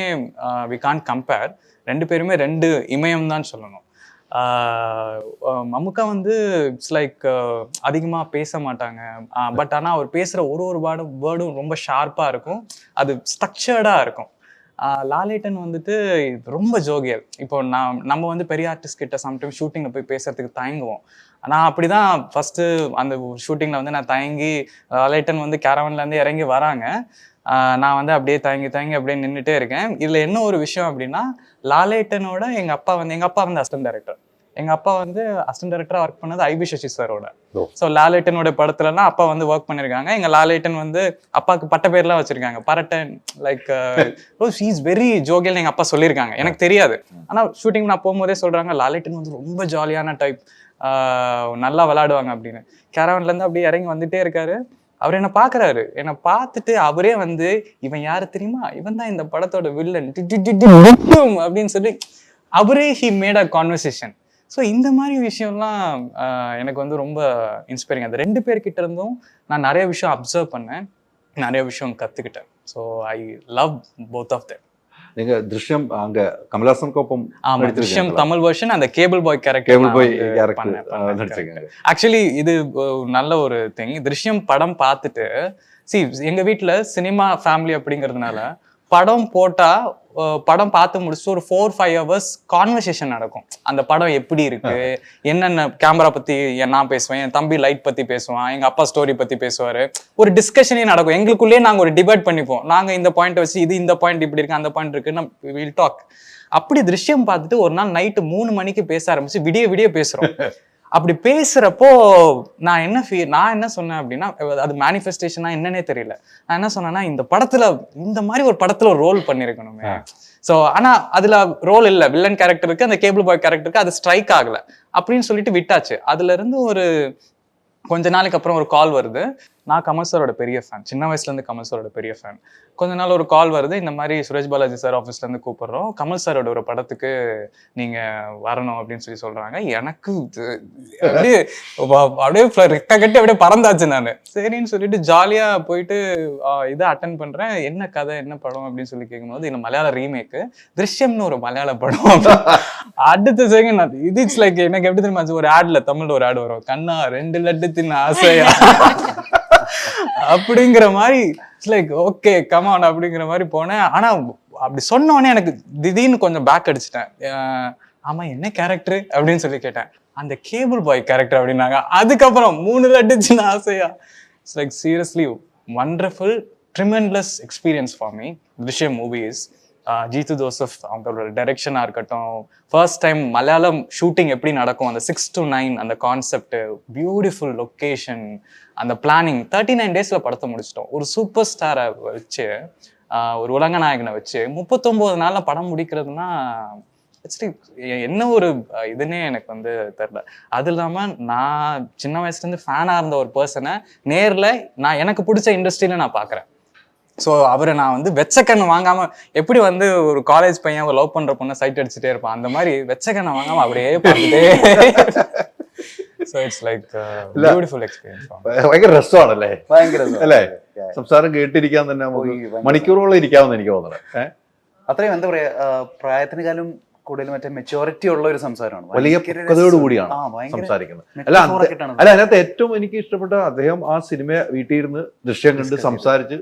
வி கான்ட் கம்பேர். 2 பேருமே 2 இமயம் தான் சொல்லணும். மம்முக்கா வந்து இட்ஸ் லைக் அதிகமாக பேச மாட்டாங்க, பட் ஆனால் அவர் பேசுகிற ஒரு வேர்டும் ரொம்ப ஷார்ப்பாக இருக்கும், அது ஸ்ட்ரக்சர்டாக இருக்கும். லாலேட்டன் வந்துட்டு ரொம்ப ஜோகியல். இப்போ நம்ம வந்து பெரிய ஆர்டிஸ்ட் கிட்ட சம்டைம் ஷூட்டிங்கில் போய் பேசுறதுக்கு தயங்குவோம். நான் அப்படிதான் ஃபர்ஸ்ட் அந்த ஷூட்டிங்கில் வந்து நான் தயங்கி, லாலேட்டன் வந்து கேரவன்லேருந்து இறங்கி வராங்க, நான் வந்து அப்படியே தயங்கி அப்படியே நின்றுட்டே இருக்கேன். இதில் என்ன ஒரு விஷயம் அப்படின்னா, லாலேட்டனோட எங்கள் அப்பா வந்து அசிஸ்டன்ட் டைரக்டர். எங்கள் அப்பா வந்து அசிஸ்டன்ட் டைரக்டராக ஒர்க் பண்ணது ஐபி சசி சாரோட. ஸோ லாலேட்டனோட படத்துலலாம் அப்பா வந்து ஒர்க் பண்ணியிருக்காங்க. எங்கள் லாலேட்டன் வந்து அப்பாவுக்கு பட்ட பேர்லாம் வச்சுருக்காங்க, பரட்டன், லைக் ஷீ இஸ் வெரி ஜோகியல் எங்கள் அப்பா சொல்லியிருக்காங்க. எனக்கு தெரியாது, ஆனால் ஷூட்டிங் நான் போகும்போதே சொல்கிறாங்க லாலேட்டன் வந்து ரொம்ப ஜாலியான டைப், நல்லா விளையாடுவாங்க அப்படின்னு. கேரவன்லேருந்து அப்படியே இறங்கி வந்துட்டே இருக்காரு. அவர் என்னை பார்க்குறாரு, என்னை பார்த்துட்டு அவரே வந்து இவன் யாரு தெரியுமா, இவன் தான் இந்த படத்தோட வில்லன் அப்படின்னு சொல்லி அவரே he made a conversation. So இந்த மாதிரி விஷயம்லாம் எனக்கு வந்து ரொம்ப இன்ஸ்பைரிங். அந்த 2 பேர்கிட்ட இருந்தும் நான் நிறைய விஷயம் அப்சர்வ் பண்ணேன், நிறைய விஷயம் கற்றுக்கிட்டேன். So I love both of them. நீங்க திருஷ்யம் அங்க கமல்ஹாசனுக்கொപ്പം திருஷ்யம் தமிழ் வெர்ஷன் அந்த கேபிள் பாய் நடிச்சிருக்காங்க. ஆக்சுவலி இது நல்ல ஒரு திங். திருஷ்யம் படம் பார்த்துட்டு எங்க வீட்டுல சினிமா ஃபேமிலி அப்படிங்கிறதுனால படம் போட்டா படம் பார்த்து முடிச்சுட்டு ஒரு 4-5 hours கான்வர்சேஷன் நடக்கும். அந்த படம் எப்படி இருக்கு, என்னென்ன கேமரா பத்தி நான் பேசுவேன், என் தம்பி லைட் பத்தி பேசுவான், எங்க அப்பா ஸ்டோரி பத்தி பேசுவாரு, ஒரு டிஸ்கஷனே நடக்கும். எங்களுக்குள்ளேயே நாங்க ஒரு டிபேட் பண்ணிப்போம். நாங்க இந்த பாயிண்ட் வச்சு இது இந்த பாயிண்ட் இப்படி இருக்கு, அந்த பாயிண்ட் இருக்கு, வில் டாக். அப்படி திருஷ்யம் பார்த்துட்டு ஒரு நாள் நைட்டு 3 மணிக்கு பேச ஆரம்பிச்சு விடிய விடிய பேசுறோம். அப்படி பேசுறப்போ நான் என்ன சொன்னேன் அப்படின்னா, அது மேனிஃபெஸ்டேஷனா என்னன்னே தெரியல. நான் என்ன சொன்னேன்னா, இந்த படத்துல இந்த மாதிரி ஒரு படத்துல ஒரு ரோல் பண்ணிருக்கணுமே. ஸோ ஆனா அதுல ரோல் இல்ல, வில்லன் கேரக்டருக்கு அந்த கேபிள் பாய் கேரக்டருக்கு அது ஸ்ட்ரைக் ஆகல அப்படின்னு சொல்லிட்டு விட்டாச்சு. அதுல இருந்து ஒரு கொஞ்ச நாளைக்கு அப்புறம் ஒரு கால் வருது. நான் கமல் சாரோட பெரிய ஃபேன், சின்ன வயசுல இருந்து கமல் சாரோட பெரிய ஃபேன். கொஞ்ச நாள் ஒரு கால் வருது, இந்த மாதிரி சுரேஷ் பாலாஜி சார் ஆஃபீஸ்ல இருந்து கூப்பிடுறோம், கமல் சாரோட ஒரு படத்துக்கு நீங்க வரணும் அப்படின்னு சொல்லி சொல்றாங்க. எனக்கு அப்படியே ரெக்க கட்டி அப்படியே பறந்தாச்சு. நான் சரின்னு சொல்லிட்டு ஜாலியா போயிட்டு இதை அட்டன் பண்றேன். என்ன கதை என்ன படம் அப்படின்னு சொல்லி கேட்கும்போது இந்த மலையாள ரீமேக்கு திருஷ்யம்னு ஒரு மலையாள படம். அடுத்த செகண்ட் இது இட்ஸ் லைக் எனக்கு எப்படி தெரியுமா, ஒரு ஆட்ல தமிழ்ல ஒரு ஆட் வரும், கண்ணா 2 லட்டு தின்ன ஆசையா அப்படிங்கிற மாதிரி. It's like okay come on அப்படிங்கிற மாதிரி போனேன். ஆனா அப்படி சொன்னோடனே எனக்கு திடீர்னு கொஞ்சம் பேக் அடிச்சிட்டேன். ஆமா என்ன கேரக்டர் அப்படின்னு சொல்லி கேட்டேன். அந்த கேபிள் பாய் கேரக்டர் அப்படின்னாங்க. அதுக்கப்புறம் 3 லட்டு சின்ன ஆசையா. It's like seriously wonderful tremendous experience for me. Drishyam movies Jeethu Joseph அவங்களோட டைரக்ஷனாக இருக்கட்டும், ஃபர்ஸ்ட் டைம் மலையாளம் ஷூட்டிங் எப்படி நடக்கும், அந்த 6 to 9 அந்த கான்செப்ட், பியூட்டிஃபுல் லொக்கேஷன், அந்த பிளானிங் 39 daysல படத்தை முடிச்சிட்டோம். ஒரு சூப்பர் ஸ்டாரை வச்சு, ஒரு உலகநாயகனை வச்சு 39 நாள்ல படம் முடிக்கிறதுனா என்ன ஒரு இதுன்னே எனக்கு வந்து தெரியல. அது இல்லாம நான் சின்ன வயசுல இருந்து ஃபேனா இருந்த ஒரு பர்சனை நேர்ல நான் எனக்கு பிடிச்ச இண்டஸ்ட்ரியில நான் பாக்குறேன். ஸோ அவரை நான் வந்து வெச்சக்கண்ணு வாங்காம, எப்படி வந்து ஒரு காலேஜ் பையன் ஒரு லவ் பண்ற பொண்ணை சைட் அடிச்சுட்டே இருப்பான், அந்த மாதிரி வெச்சக்கண்ணை வாங்காம அப்படியே பார்த்துட்டே. So it's like beautiful experience. ഭയങ്കര രസമാണല്ലേ, ഭയങ്കര അല്ലേ? സംസാരം കേട്ടിരിക്കാൻ തന്നെ നമുക്ക് മണിക്കൂറുകളോളം ഇരിക്കാമെന്ന് എനിക്ക് തോന്നുന്നത്. അത്രയും എന്താ പറയാ, പ്രായത്തിനെക്കാളും കൂടുതൽ മറ്റേ മെച്യൂരിറ്റി ഉള്ള ഒരു സംസാരമാണ്. വലിയ പക്വതയോടുകൂടിയാണ് സംസാരിക്കുന്നത്. അല്ല അതിനകത്ത് ഏറ്റവും എനിക്ക് ഇഷ്ടപ്പെട്ട അദ്ദേഹം ആ സിനിമ വീട്ടിൽ ഇരുന്ന് ദൃശ്യം കണ്ട് സംസാരിച്ച്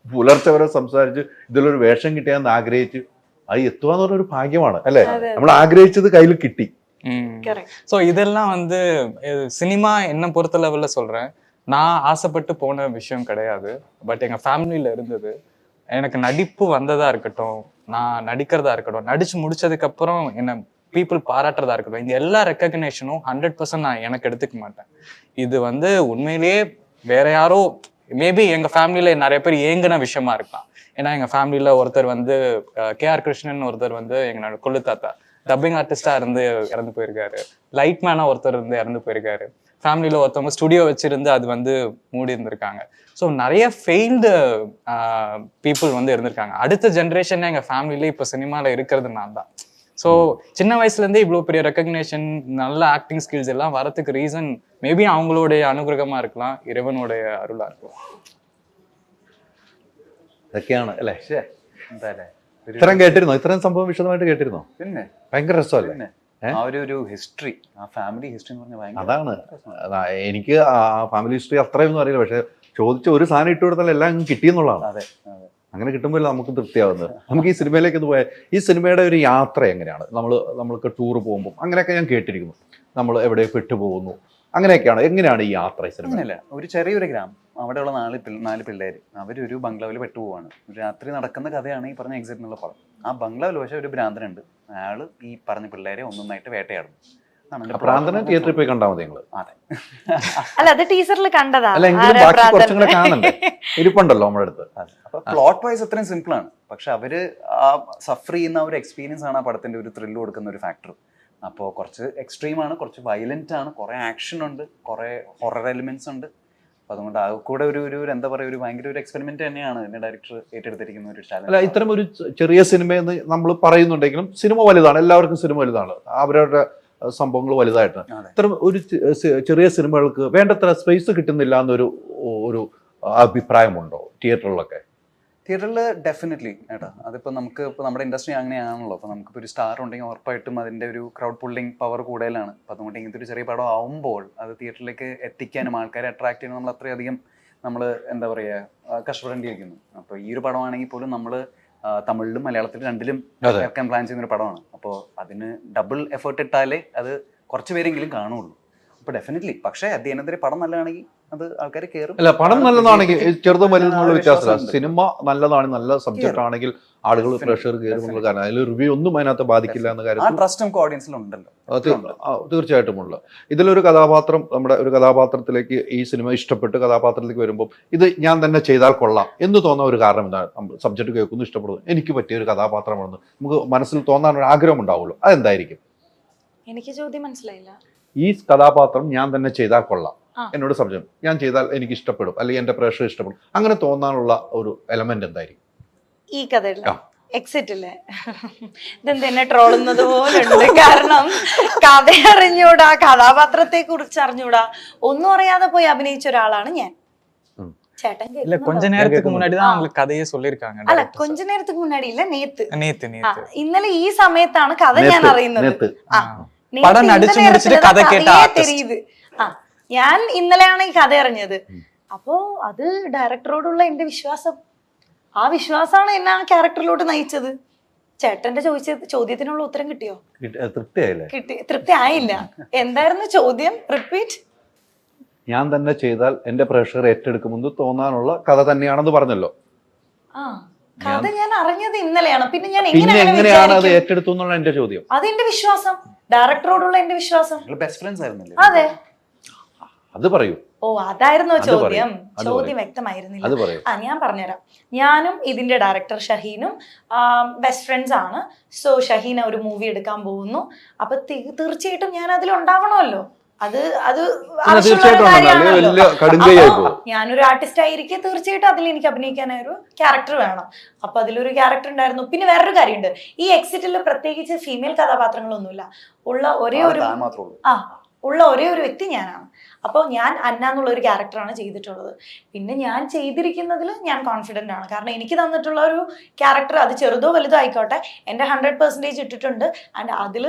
പുലർച്ചെ വരെ സംസാരിച്ച് ഇതിലൊരു വേഷം കിട്ടിയാന്ന് ആഗ്രഹിച്ച് അത് എത്തുക എന്ന് പറഞ്ഞൊരു ഭാഗ്യമാണ്, അല്ലേ? നമ്മൾ ആഗ്രഹിച്ചത് കയ്യിൽ കിട്ടി. ஸோ இதெல்லாம் வந்து சினிமா என்ன பொறுத்த லெவலில் சொல்கிறேன், நான் ஆசைப்பட்டு போன விஷயம் கிடையாது. பட் எங்கள் ஃபேமிலியில் இருந்தது. எனக்கு நடிப்பு வந்ததாக இருக்கட்டும், நான் நடிக்கிறதா இருக்கட்டும், நடிச்சு முடிச்சதுக்கப்புறம் என்னை பீப்புள் பாராட்டுறதா இருக்கட்டும், இந்த எல்லா ரெக்கக்னேஷனும் 100% நான் எனக்கு எடுத்துக்க மாட்டேன். இது வந்து உண்மையிலேயே வேற யாரோ மேபி எங்கள் ஃபேமிலியில் நிறைய பேர் ஏங்கின விஷயமா இருக்கலாம். ஏன்னா எங்கள் ஃபேமிலியில் ஒருத்தர் வந்து KR கிருஷ்ணன், ஒருத்தர் வந்து எங்களோட கொள்ளு தாத்தா டப்பிங் ஆர்டிஸ்டா இருந்து இறந்து போயிருக்காரு. லைட் மேனா ஒருத்தர் இருந்து இறந்து போயிருக்காரு. ஃபேமிலியில ஒருத்தவங்க ஸ்டுடியோ வச்சிருந்து அது வந்து மூடி இருந்திருக்காங்க. ஸோ நிறைய ஃபெயில்டு பீப்புள் வந்து இருந்திருக்காங்க. அடுத்த ஜென்ரேஷன்ல எங்க ஃபேமிலியில இப்போ சினிமாவில் இருக்கிறது நான் தான். ஸோ சின்ன வயசுலேருந்தே இவ்வளோ பெரிய ரெக்கக்னேஷன், நல்ல ஆக்டிங் ஸ்கில்ஸ் எல்லாம் வரதுக்கு ரீசன் மேபி அவங்களுடைய அனுகிரகமா இருக்கலாம், இறைவனுடைய அருளா இருக்கலாம். അതൊക്കെയാണ് അല്ലേ? ഇത്രയും കേട്ടിരുന്നോ? ഇത്രയും സംഭവം വിശദമായിട്ട് കേട്ടിരുന്നോ? പിന്നെ ഭയങ്കര രസമല്ലേ ആ ഒരു ഹിസ്റ്ററി, ആ ഫാമിലി ഹിസ്റ്ററി എന്ന് പറഞ്ഞാൽ അതാണ്. എനിക്ക് ആ ഫാമിലി ഹിസ്റ്ററി അത്രയൊന്നും അറിയില്ല, പക്ഷെ ചോദിച്ച ഒരു സാധനം ഇട്ട് കൊടുത്താൽ എല്ലാം അങ്ങ് കിട്ടിയെന്നുള്ളതാണ്. അതെ, അങ്ങനെ കിട്ടുമ്പോൾ നമുക്ക് തൃപ്തിയാവുന്നത്. നമുക്ക് ഈ സിനിമയിലേക്ക് ഒന്ന് പോയാൽ ഈ സിനിമയുടെ ഒരു യാത്ര എങ്ങനെയാണ്? നമ്മൾക്ക് ടൂർ പോകുമ്പോൾ അങ്ങനെയൊക്കെ ഞാൻ കേട്ടിരിക്കുന്നു, നമ്മൾ എവിടെ പെട്ടുപോകുന്നു, അങ്ങനെയൊക്കെയാണ്. എങ്ങനെയാണ് ഈ യാത്ര ഈ സിനിമ? അങ്ങനെയല്ല, ഒരു ചെറിയൊരു ഗ്രാമം, അവിടെയുള്ള 4 പിള്ളേർ അവരൊരു ബംഗ്ലാവിൽ പെട്ടുപോവാണ്. രാത്രി നടക്കുന്ന കഥയാണ് ഈ പറഞ്ഞ എക്സിറ്റ് എന്നുള്ള പടം. ആ ബംഗ്ലാവിൽ പക്ഷേ ഒരു ഭ്രാന്തനുണ്ട്, അയാൾ ഈ പറഞ്ഞ പിള്ളേരെ ഒന്നൊന്നായിട്ട് വേട്ടയാടുന്നു. ഭ്രാന്തനെ തിയേറ്ററിൽ പോയി കണ്ടാൽ മതി നിങ്ങള്. അതെ, അല്ല അത് ടീസറിൽ കണ്ടതാ. അല്ല എങ്കിലും ബാക്കി കുറച്ചും കൂടെ കാണണ്ടേ, ഇരിപ്പുണ്ടല്ലോ നമ്മുടെ അടുത്ത്. അപ്പൊ പ്ലോട്ട് വൈസ് അത്രയും സിമ്പിൾ ആണ്, പക്ഷെ അവര് ആ സഫർ ചെയ്യുന്ന ഒരു എക്സ്പീരിയൻസ് ആണ് ആ പടത്തിന്റെ ഒരു ത്രില്ല് കൊടുക്കുന്ന ഒരു ഫാക്ടർ. അപ്പോൾ കുറച്ച് എക്സ്ട്രീമാണ്, കുറച്ച് വയലന്റ് ആണ്, കുറെ ആക്ഷൻ ഉണ്ട്, കുറെ ഹൊറർ എലിമെന്റ്സ് ഉണ്ട്. അപ്പൊ അതുകൊണ്ട് ആ കൂടെ ഒരു എന്താ പറയുക, ഒരു ഭയങ്കര ഒരു എക്സ്പെരിമെന്റ് തന്നെയാണ് എന്നെ ഡയറക്ടർ ഏറ്റെടുത്തിരിക്കുന്ന ഒരു അല്ല, ചാലഞ്ച്. ഇത്തരം ഒരു ചെറിയ സിനിമയെന്ന് നമ്മൾ പറയുന്നുണ്ടെങ്കിലും സിനിമ വലുതാണ്, എല്ലാവർക്കും സിനിമ വലുതാണ്, അവരവരുടെ സംഭവങ്ങൾ വലുതായിട്ടാണ്. അതെ. ഇത്തരം ഒരു ചെറിയ സിനിമകൾക്ക് വേണ്ടത്ര സ്പേസ് കിട്ടുന്നില്ല എന്നൊരു ഒരു അഭിപ്രായമുണ്ടോ തിയേറ്ററിലൊക്കെ? തിയേറ്ററിൽ ഡെഫിനറ്റ്ലി ഏട്ടാ, അതിപ്പോൾ നമുക്ക് ഇപ്പോൾ നമ്മുടെ ഇൻഡസ്ട്രി അങ്ങനെയാണല്ലോ. അപ്പോൾ നമുക്കിപ്പോൾ ഒരു സ്റ്റാർ ഉണ്ടെങ്കിൽ ഉറപ്പായിട്ടും അതിൻ്റെ ഒരു ക്രൗഡ് പുള്ളിങ് പവർ കൂടുതലാണ്. അപ്പോൾ അതുകൊണ്ട് ഇങ്ങനത്തെ ഒരു ചെറിയ പടം ആവുമ്പോൾ അത് തിയേറ്ററിലേക്ക് എത്തിക്കാനും ആൾക്കാരെ അട്രാക്ട് ചെയ്യാനും നമ്മൾ അത്രയധികം നമ്മൾ എന്താ പറയുക കഷ്ടപ്പെടേണ്ടിയിരിക്കുന്നു. അപ്പോൾ ഈ ഒരു പടമാണെങ്കിൽ പോലും നമ്മൾ തമിഴിലും മലയാളത്തിലും രണ്ടിലും ഇറക്കാൻ പ്ലാൻ ചെയ്യുന്ന ഒരു പടമാണ്. അപ്പോൾ അതിന് ഡബിൾ എഫേർട്ട് ഇട്ടാലേ അത് കുറച്ച് പേരെങ്കിലും കാണുള്ളൂ. അപ്പോൾ ഡെഫിനറ്റ്ലി, പക്ഷേ അധ്യയനത്തിൽ പടം നല്ലതാണെങ്കിൽ അത് ആൾക്കാർ കയറും. അല്ല, പടം നല്ലതാണെങ്കിൽ ചെറുതും വലുതുള്ള വ്യത്യാസമില്ല. സിനിമ നല്ലതാണ്, നല്ല സബ്ജക്റ്റ് ആണെങ്കിൽ ആളുകൾ പ്രഷർ കയറുന്നുള്ള കാരണം അതിൽ റിവ്യൂ ഒന്നും അതിനകത്ത് ബാധിക്കില്ല എന്ന കാര്യം ട്രസ്റ്റ് നമുക്ക് ഓഡിയൻസിലുണ്ടല്ലോ. തീർച്ചയായിട്ടും ഉള്ള. ഇതിലൊരു കഥാപാത്രം, നമ്മുടെ ഒരു കഥാപാത്രത്തിലേക്ക് ഈ സിനിമ ഇഷ്ടപ്പെട്ട് കഥാപാത്രത്തിലേക്ക് വരുമ്പോൾ ഇത് ഞാൻ തന്നെ ചെയ്താൽ കൊള്ളാം എന്ന് തോന്നുന്ന ഒരു കാരണം എന്താണ്? സബ്ജക്റ്റ് കേൾക്കുന്നു, ഇഷ്ടപ്പെടുന്നു, എനിക്ക് പറ്റിയ ഒരു കഥാപാത്രമാണെന്ന് നമുക്ക് മനസ്സിൽ തോന്നാൻ ഒരു ആഗ്രഹം ഉണ്ടാവുമല്ലോ, അതെന്തായിരിക്കും? എനിക്ക് ചോദ്യം മനസ്സിലായില്ല. ഈ കഥാപാത്രം ഞാൻ തന്നെ ചെയ്താൽ കൊള്ളാം, എന്നോട് സബ്ജക്ട് ഞാൻ ചെയ്താൽ എനിക്ക് ഇഷ്ടപ്പെടും, അല്ലെങ്കിൽ എന്റെ പ്രേക്ഷകർ ഇഷ്ടപ്പെടും, അങ്ങനെ തോന്നാനുള്ള ഒരു എലമെന്റ് എന്തായിരിക്കും? ഈ കഥയില്ല എക്സിറ്റ് ഇല്ലേ, ഇതെന്തെന്നെ ട്രോളുന്നത് പോലെ ഉണ്ട്. കാരണം കഥ അറിഞ്ഞൂടാ, കഥാപാത്രത്തെ കുറിച്ച് അറിഞ്ഞൂടാ, ഒന്നും അറിയാതെ പോയി അഭിനയിച്ച ഒരാളാണ് ഞാൻ. ചേട്ടൻ இல்ல கொஞ்ச நேரத்துக்கு முன்னாடி தான் உங்களுக்கு கதையே சொல்லிருக்காங்க. അല്ല, കൊഞ്ച നേരத்துக்கு മുന്നാടി ഇല്ല, നേത്ത് நேத்து ഇന്നലെ ഈ സമയത്താണ് കഥ ഞാൻ അറിയുന്നത്. പടം നടിച്ചു മുറിച്ചിട്ട് കഥ കേട്ട തെരിയുത്. ഞാൻ ഇന്നലെയാണ് ഈ കഥ അറിഞ്ഞത്. അപ്പോ അത് ഡയറക്ടറോടുള്ള എന്റെ വിശ്വാസം, ആ വിശ്വാസമാണ് എന്നെ ആ ക്യാരക്ടറിലോട്ട് നയിച്ചത്. ചേട്ടന്റെ ചോദ്യത്തിനുള്ള ഉത്തരം കിട്ടിയോ? തൃപ്തിയായില്ലേ? തൃപ്തി ആയില്ല. എന്തായിരുന്നു ചോദ്യം? റിപ്പീറ്റ്. ഞാൻ തന്നെ ചെയ്താൽ എന്റെ പ്രേക്ഷകർ ഏറ്റെടുക്കുമെന്ന് തോന്നാനുള്ള കഥ തന്നെയാണെന്ന് പറഞ്ഞല്ലോ. കഥ ഞാൻ അറിഞ്ഞത് ഇന്നലെയാണ്. പിന്നെ ഞാൻ എങ്ങനെയാണ് അത് ഏറ്റെടുത്തു എന്നുള്ള എന്റെ ചോദ്യം. അതെന്റെ വിശ്വാസം, ഡയറക്ടറോടുള്ള എന്റെ വിശ്വാസം. ബെസ്റ്റ് ഫ്രണ്ട്സ് ആയിരുന്നില്ലേ? അതെ. അത് പറയൂ. ഓ, അതായിരുന്നോ ചോദ്യം? ചോദ്യം വ്യക്തമായിരുന്നില്ല. ഞാൻ പറഞ്ഞുതരാം. ഞാനും ഇതിന്റെ ഡയറക്ടർ ഷഹീനും ബെസ്റ്റ് ഫ്രണ്ട്സ് ആണ്. സോ ഷഹീന ഒരു മൂവി എടുക്കാൻ പോകുന്നു. അപ്പൊ തീർച്ചയായിട്ടും ഞാൻ അതിലുണ്ടാവണമല്ലോ. ഞാനൊരു ആർട്ടിസ്റ്റ് ആയിരിക്കെ തീർച്ചയായിട്ടും അതിൽ എനിക്ക് അഭിനയിക്കാനായ ഒരു ക്യാരക്ടർ വേണം. അപ്പൊ അതിലൊരു ക്യാരക്ടർ ഉണ്ടായിരുന്നു. പിന്നെ വേറൊരു കാര്യമുണ്ട്, ഈ എക്സിറ്റിൽ പ്രത്യേകിച്ച് ഫീമെയിൽ കഥാപാത്രങ്ങളൊന്നുമില്ല. ഉള്ള ഒരേ ഒരു വ്യക്തി ഞാനാണ്. അപ്പോൾ ഞാൻ അന്ന എന്നുള്ള ഒരു ക്യാരക്ടറാണ് ചെയ്തിട്ടുള്ളത്. പിന്നെ ഞാൻ ചെയ്തിരിക്കുന്നതിൽ ഞാൻ കോൺഫിഡൻ്റ് ആണ്. കാരണം എനിക്ക് തന്നിട്ടുള്ള ഒരു ക്യാരക്ടർ അത് ചെറുതോ വലുതോ ആയിക്കോട്ടെ, എൻ്റെ 100% ഇട്ടിട്ടുണ്ട്. ആൻഡ് അതിൽ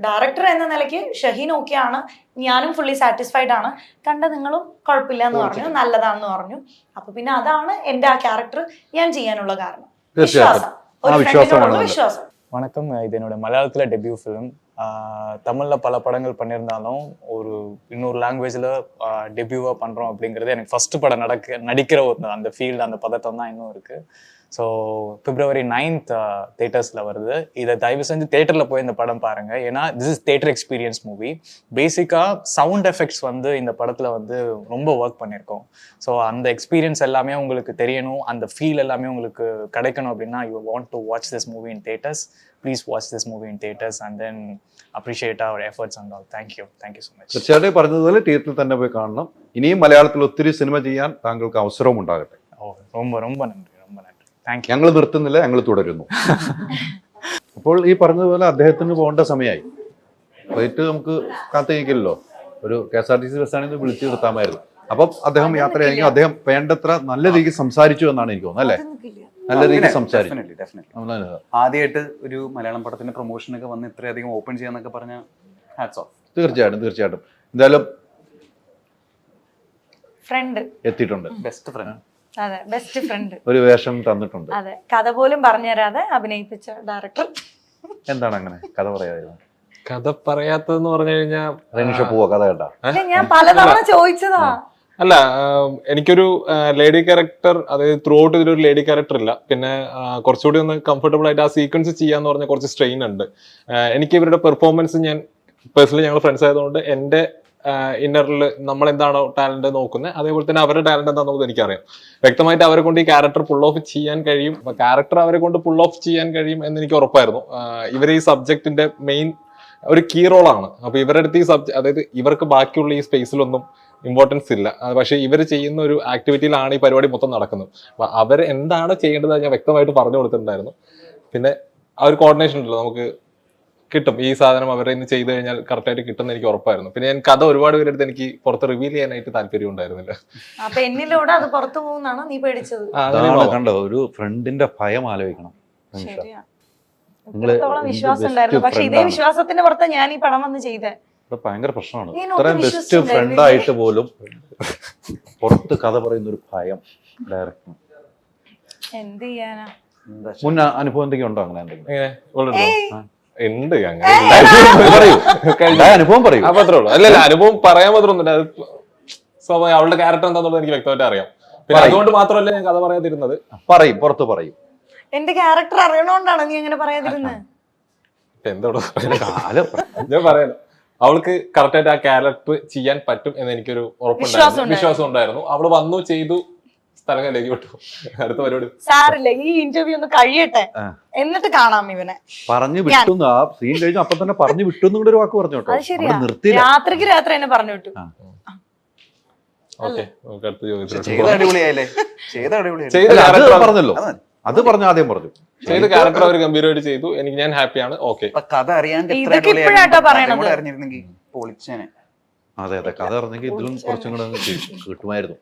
ഡയറക്ടർ എന്ന നിലയ്ക്ക് ഷഹീൻ ഓക്കെയാണ്, ഞാനും ഫുള്ളി സാറ്റിസ്ഫൈഡ് ആണ്. കണ്ട നിങ്ങളും കുഴപ്പമില്ല എന്ന് പറഞ്ഞു, നല്ലതാണെന്ന് പറഞ്ഞു. അപ്പൊ പിന്നെ അതാണ് എൻ്റെ ആ ക്യാരക്ടർ ഞാൻ ചെയ്യാനുള്ള കാരണം. വിശ്വാസം, ഒരു ഫ്രണ്ടിനോടുള്ള വിശ്വാസം. வணக்கம், இது என்னோட மலையாளத்தில் டெபியூ ஃபிலிம். தமிழில் பல படங்கள் பண்ணியிருந்தாலும் ஒரு இன்னொரு லாங்குவேஜில் டெபியூவாக பண்ணுறோம் அப்படிங்கிறது எனக்கு ஃபஸ்ட்டு படம் நடிக்கிற ஒரு அந்த ஃபீல்டு, அந்த பதட்டம் தான் இன்னும் இருக்குது. ஸோ February 9th தேட்டர்ஸில் வருது. இதை தயவு செஞ்சு தேட்டரில் போய் இந்த படம் பாருங்கள். ஏன்னா this is theatre experience movie. பேசிக்காக சவுண்ட் எஃபெக்ட்ஸ் வந்து இந்த படத்தில் வந்து ரொம்ப ஒர்க் பண்ணியிருக்கோம். ஸோ அந்த எக்ஸ்பீரியன்ஸ் எல்லாமே உங்களுக்கு தெரியணும், அந்த ஃபீல் எல்லாமே உங்களுக்கு கிடைக்கணும் அப்படின்னா you want to watch this movie in theatres. Please watch this movie in theaters and then appreciate our efforts and all. Thank you so much. തീർച്ചയായിട്ടും പറഞ്ഞതുപോലെ തിയേറ്ററിൽ തന്നെ പോയി കാണണം. ഇനിയും മലയാളത്തിൽ ഒത്തിരി സിനിമ ചെയ്യാൻ താങ്കൾക്ക് അവസരവും ഉണ്ടാകട്ടെ. ரொம்ப നന്ദി. Thank you. ഞങ്ങൾ നിർത്തുന്നില്ല, ഞങ്ങൾ തുടരുന്നു. അപ്പോൾ ഈ പറഞ്ഞതുപോലെ അദ്ദേഹത്തിന് പോകേണ്ട സമയമായി. ഫ്ലൈറ്റ് നമുക്ക് കാത്തിരിക്കില്ലല്ലോ. ഒരു KSRTC ബസ്സാണെങ്കിൽ വിളിച്ചു നിർത്താമായിരുന്നു. അപ്പം അദ്ദേഹം യാത്രയായെങ്കിൽ അദ്ദേഹം വേണ്ടത്ര നല്ല രീതിക്ക് സംസാരിച്ചു എന്നാണ് എനിക്ക് തോന്നുന്നത്, അല്ലേ? നല്ല രീതിയിൽ സംസാരിച്ചു. ആദ്യമായിട്ട് ഒരു മലയാളം പടത്തിന്റെ പ്രൊമോഷനൊക്കെ വന്ന് ഇത്രയധികം ഓപ്പൺ ചെയ്യാന്നൊക്കെ പറഞ്ഞ ഹാറ്റ്സ് ഓഫ്. തീർച്ചയായിട്ടും എന്തായാലും ഫ്രണ്ട് എത്തിയിട്ടുണ്ട്. Best friend. അതെ, ബെസ്റ്റ് ഫ്രണ്ട്. ഒരു വേഷം തന്നിട്ടുണ്ട്. അതെ, കഥ പോലും പറഞ്ഞുതരാതെ അഭിനയിപ്പിച്ച ഡയറക്ടർ. എന്താണ് അങ്ങനെ കഥ പറയാതിരുന്നത്? കഥ പറയാത്തതെന്ന് പറഞ്ഞു കഴിഞ്ഞാൽ റെനീഷ പോവാ കഥ കേട്ടാ? ഞാൻ പലതവണ ചോദിച്ചതാ. അല്ല, എനിക്കൊരു ലേഡി ക്യാരക്ടർ, അതായത് ത്രൂ ഔട്ട് ഇതിലൊരു ലേഡി ക്യാരക്ടർ ഇല്ല. പിന്നെ കുറച്ചുകൂടി ഒന്ന് കംഫർട്ടബിൾ ആയിട്ട് ആ സീക്വൻസ് ചെയ്യാന്ന് പറഞ്ഞ കുറച്ച് സ്ട്രെയിൻ ഉണ്ട്. എനിക്ക് ഇവരുടെ പെർഫോമൻസ്, ഞാൻ പേഴ്സണലി ഞങ്ങൾ ഫ്രണ്ട്സ് ആയതുകൊണ്ട് എൻ്റെ ഇന്നറിൽ നമ്മൾ എന്താണോ ടാലന്റ് നോക്കുന്നത്, അതേപോലെ തന്നെ അവരുടെ ടാലന്റ് എന്താണെന്ന് എനിക്കറിയാം. വ്യക്തമായിട്ട് അവരെ കൊണ്ട് ഈ ക്യാരക്ടർ പുൾ ഓഫ് ചെയ്യാൻ കഴിയും, അപ്പൊ ക്യാരക്ടർ അവരെ കൊണ്ട് പുൾ ഓഫ് ചെയ്യാൻ കഴിയും എന്ന് എനിക്ക് ഉറപ്പായിരുന്നു. ഇവർ ഈ സബ്ജക്റ്റിന്റെ മെയിൻ ഒരു കീ റോളാണ്. അപ്പൊ ഇവരുടെ അടുത്ത് ഈ സബ്ജക്ട്, അതായത് ഇവർക്ക് ബാക്കിയുള്ള ഈ സ്പേസിലൊന്നും ഇമ്പോർട്ടൻസ് ഇല്ല. പക്ഷെ ഇവർ ചെയ്യുന്ന ഒരു ആക്ടിവിറ്റിയിലാണ് ഈ പരിപാടി മൊത്തം നടക്കുന്നത്. അപ്പൊ അവർ എന്താണ് ചെയ്യേണ്ടത് ഞാൻ വ്യക്തമായിട്ട് പറഞ്ഞു കൊടുത്തിട്ടുണ്ടായിരുന്നു. പിന്നെ ആ ഒരു കോർഡിനേഷൻ ഉണ്ടല്ലോ, നമുക്ക് കിട്ടും ഈ സാധനം അവരെ ഇന്ന് ചെയ്തു കഴിഞ്ഞാൽ കറക്റ്റായിട്ട് കിട്ടുമെന്ന് എനിക്ക് ഉറപ്പായിരുന്നു. പിന്നെ ഞാൻ കഥ ഒരുപാട് പേരെടുത്ത് എനിക്ക് പുറത്ത് റിവീൽ ചെയ്യാനായിട്ട് താല്പര്യം ഉണ്ടായിരുന്നില്ല. അപ്പൊ എന്നിലൂടെ അത് പുറത്തു പോകുന്നാണോ നീ പേടിച്ചത്? കണ്ടോ, ഒരു ഫ്രണ്ടിന്റെ ഭയം ആലോചിക്കണം. ശരിയാ, ഇത്രത്തോളം വിശ്വാസം ഉണ്ടായിരുന്നു. പക്ഷെ ഇതേ വിശ്വാസത്തിന്റെ പുറത്ത് ഞാൻ ഈ പടം വന്ന് ചെയ്തേ. ഭയങ്കര പ്രശ്നമാണ്. ഇത്രയും ബെസ്റ്റ് ഫ്രണ്ട് ആയിട്ട് പോലും പുറത്ത് കഥ പറയുന്ന ഒരു ഭയം ഡയറക്ടർ. എന്ത് ചെയ്യാനാ? മുൻ അനുഭവം എന്തെങ്കിലും ഉണ്ടോ അങ്ങനെ എന്തെങ്കിലും? ഉണ്ട് അനുഭവം പറയും. അപ്പൊ അത്രേ ഉള്ളൂ. അല്ലല്ല, അനുഭവം പറയാൻ മാത്രമൊന്നുമില്ല. അത് സ്വാഭാവികം, അവളുടെ ക്യാരക്ടർ എന്താന്നുള്ളത് എനിക്ക് വ്യക്തമായിട്ട് അറിയാം. പിന്നെ അതുകൊണ്ട് മാത്രമല്ല ഞാൻ കഥ പറയാതിരുന്നത്. പറയും, പുറത്ത് പറയും. എന്റെ ക്യാരക്ടർ അറിയണോണ്ടാണ് നീ അങ്ങനെ പറയാതിരുന്നത്. എന്തോടോ ഞാൻ പറയാലോ, അവൾക്ക് കറക്റ്റായിട്ട് ആ ക്യാരക്ടർ ചെയ്യാൻ പറ്റും എന്ന് എനിക്കൊരു ഉറപ്പുണ്ടായിരുന്നു, വിശ്വാസം ഉണ്ടായിരുന്നു. അവള് വന്നു, ചെയ്തു, സ്ഥലങ്ങളിലേക്ക് വിട്ടു. അടുത്ത പരിപാടി സാറില്ല, ഈ ഇന്റർവ്യൂ ഒന്ന് കഴിയട്ടെ, എന്നിട്ട് കാണാം ഇവനെ. പറഞ്ഞു വിട്ടു, ആ സീൻ കഴിഞ്ഞു അപ്പൊ തന്നെ പറഞ്ഞു വിട്ടു എന്നൂടെ ഒരു വാക്ക് പറഞ്ഞു കേട്ടോ. അത് ശരിയാ, രാത്രിക്ക് രാത്രി എന്നെ പറഞ്ഞു വിട്ടു. ഓക്കെ, നമുക്ക് അടുത്ത ചോദിച്ചു. പറഞ്ഞല്ലോ, അത് പറഞ്ഞു, ആദ്യം പറഞ്ഞു. ചെയ്ത് ക്യാരക്ടർ അവർ ഗംഭീരമായിട്ട് ചെയ്തു. എനിക്ക് ഞാൻ ഹാപ്പിയാണ്. ഓക്കെ, കഥ അറിയാണ്ട് പൊളിച്ചേനെ. അതെ അതെ, കഥ അറിഞ്ഞെങ്കിൽ ഇതിലും കുറച്ചും കൂടെ കിട്ടുമായിരുന്നു.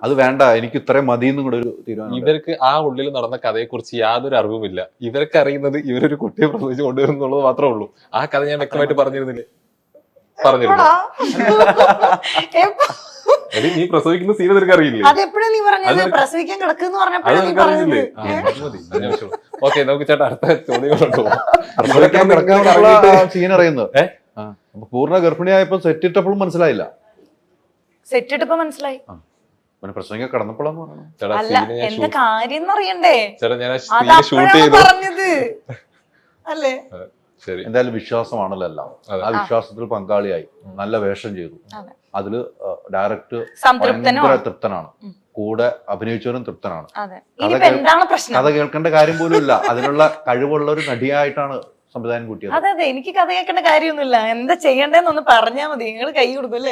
അത് വേണ്ട, എനിക്ക് ഇത്രയും മതി എന്നും കൂടെ ഒരു തീരുമാനം. ഇവർക്ക് ആ ഉള്ളിൽ നടന്ന കഥയെ കുറിച്ച് യാതൊരു അറിവുമില്ല. ഇവർക്ക് അറിയുന്നത് ഇവരൊരു കുട്ടിയെ പ്രസവിച്ച് കൊണ്ടുവരുന്നുള്ളത് മാത്രമേ ഉള്ളൂ. ആ കഥ ഞാൻ വ്യക്തമായിട്ട് പറഞ്ഞിരുന്നില്ലേ? പറഞ്ഞിരുന്നു. നീ പ്രസവിക്കുന്ന സീൻ നിനക്ക് അറിയില്ലേ? ഓക്കെ, നമുക്ക് ചേട്ടാ അടുത്ത ചോദ്യങ്ങളുണ്ടോ? സീൻ അറിയുന്നത് പൂർണ്ണ ഗർഭിണിയായപ്പോ സെറ്റ് ഇട്ടപ്പോഴും മനസ്സിലായില്ല. സെറ്റ് ഇട്ടപ്പോ മനസ്സിലായി, പ്രസംഗം കടന്നപ്പോഴാന്ന് പറഞ്ഞു. എന്താ കാര്യം അറിയണ്ടേ? ചേട്ടാ ഞാൻ ഷൂട്ട് ചെയ്തു പറഞ്ഞത് അല്ലേ? ശരി, എന്തായാലും വിശ്വാസമാണല്ലോ എല്ലാം. ആ വിശ്വാസത്തിൽ പങ്കാളിയായി, നല്ല വേഷം ചെയ്തു. അതില് ഡയറക്ടർ ഭയങ്കര തൃപ്തനാണ്, കൂടെ അഭിനയിച്ചവരും തൃപ്തനാണ്. കഥ കേൾക്കേണ്ട കാര്യം പോലും ഇല്ല, അതിനുള്ള കഴിവുള്ള ഒരു നടിയായിട്ടാണ് സംവിധാനം കൂട്ടിയത്. അതെ അതെ, എനിക്ക് കഥ കേൾക്കേണ്ട കാര്യമൊന്നുമില്ല, എന്താ ചെയ്യണ്ടേന്നൊന്ന് പറഞ്ഞാൽ മതി, നിങ്ങൾ കൈ കൊടുക്കും.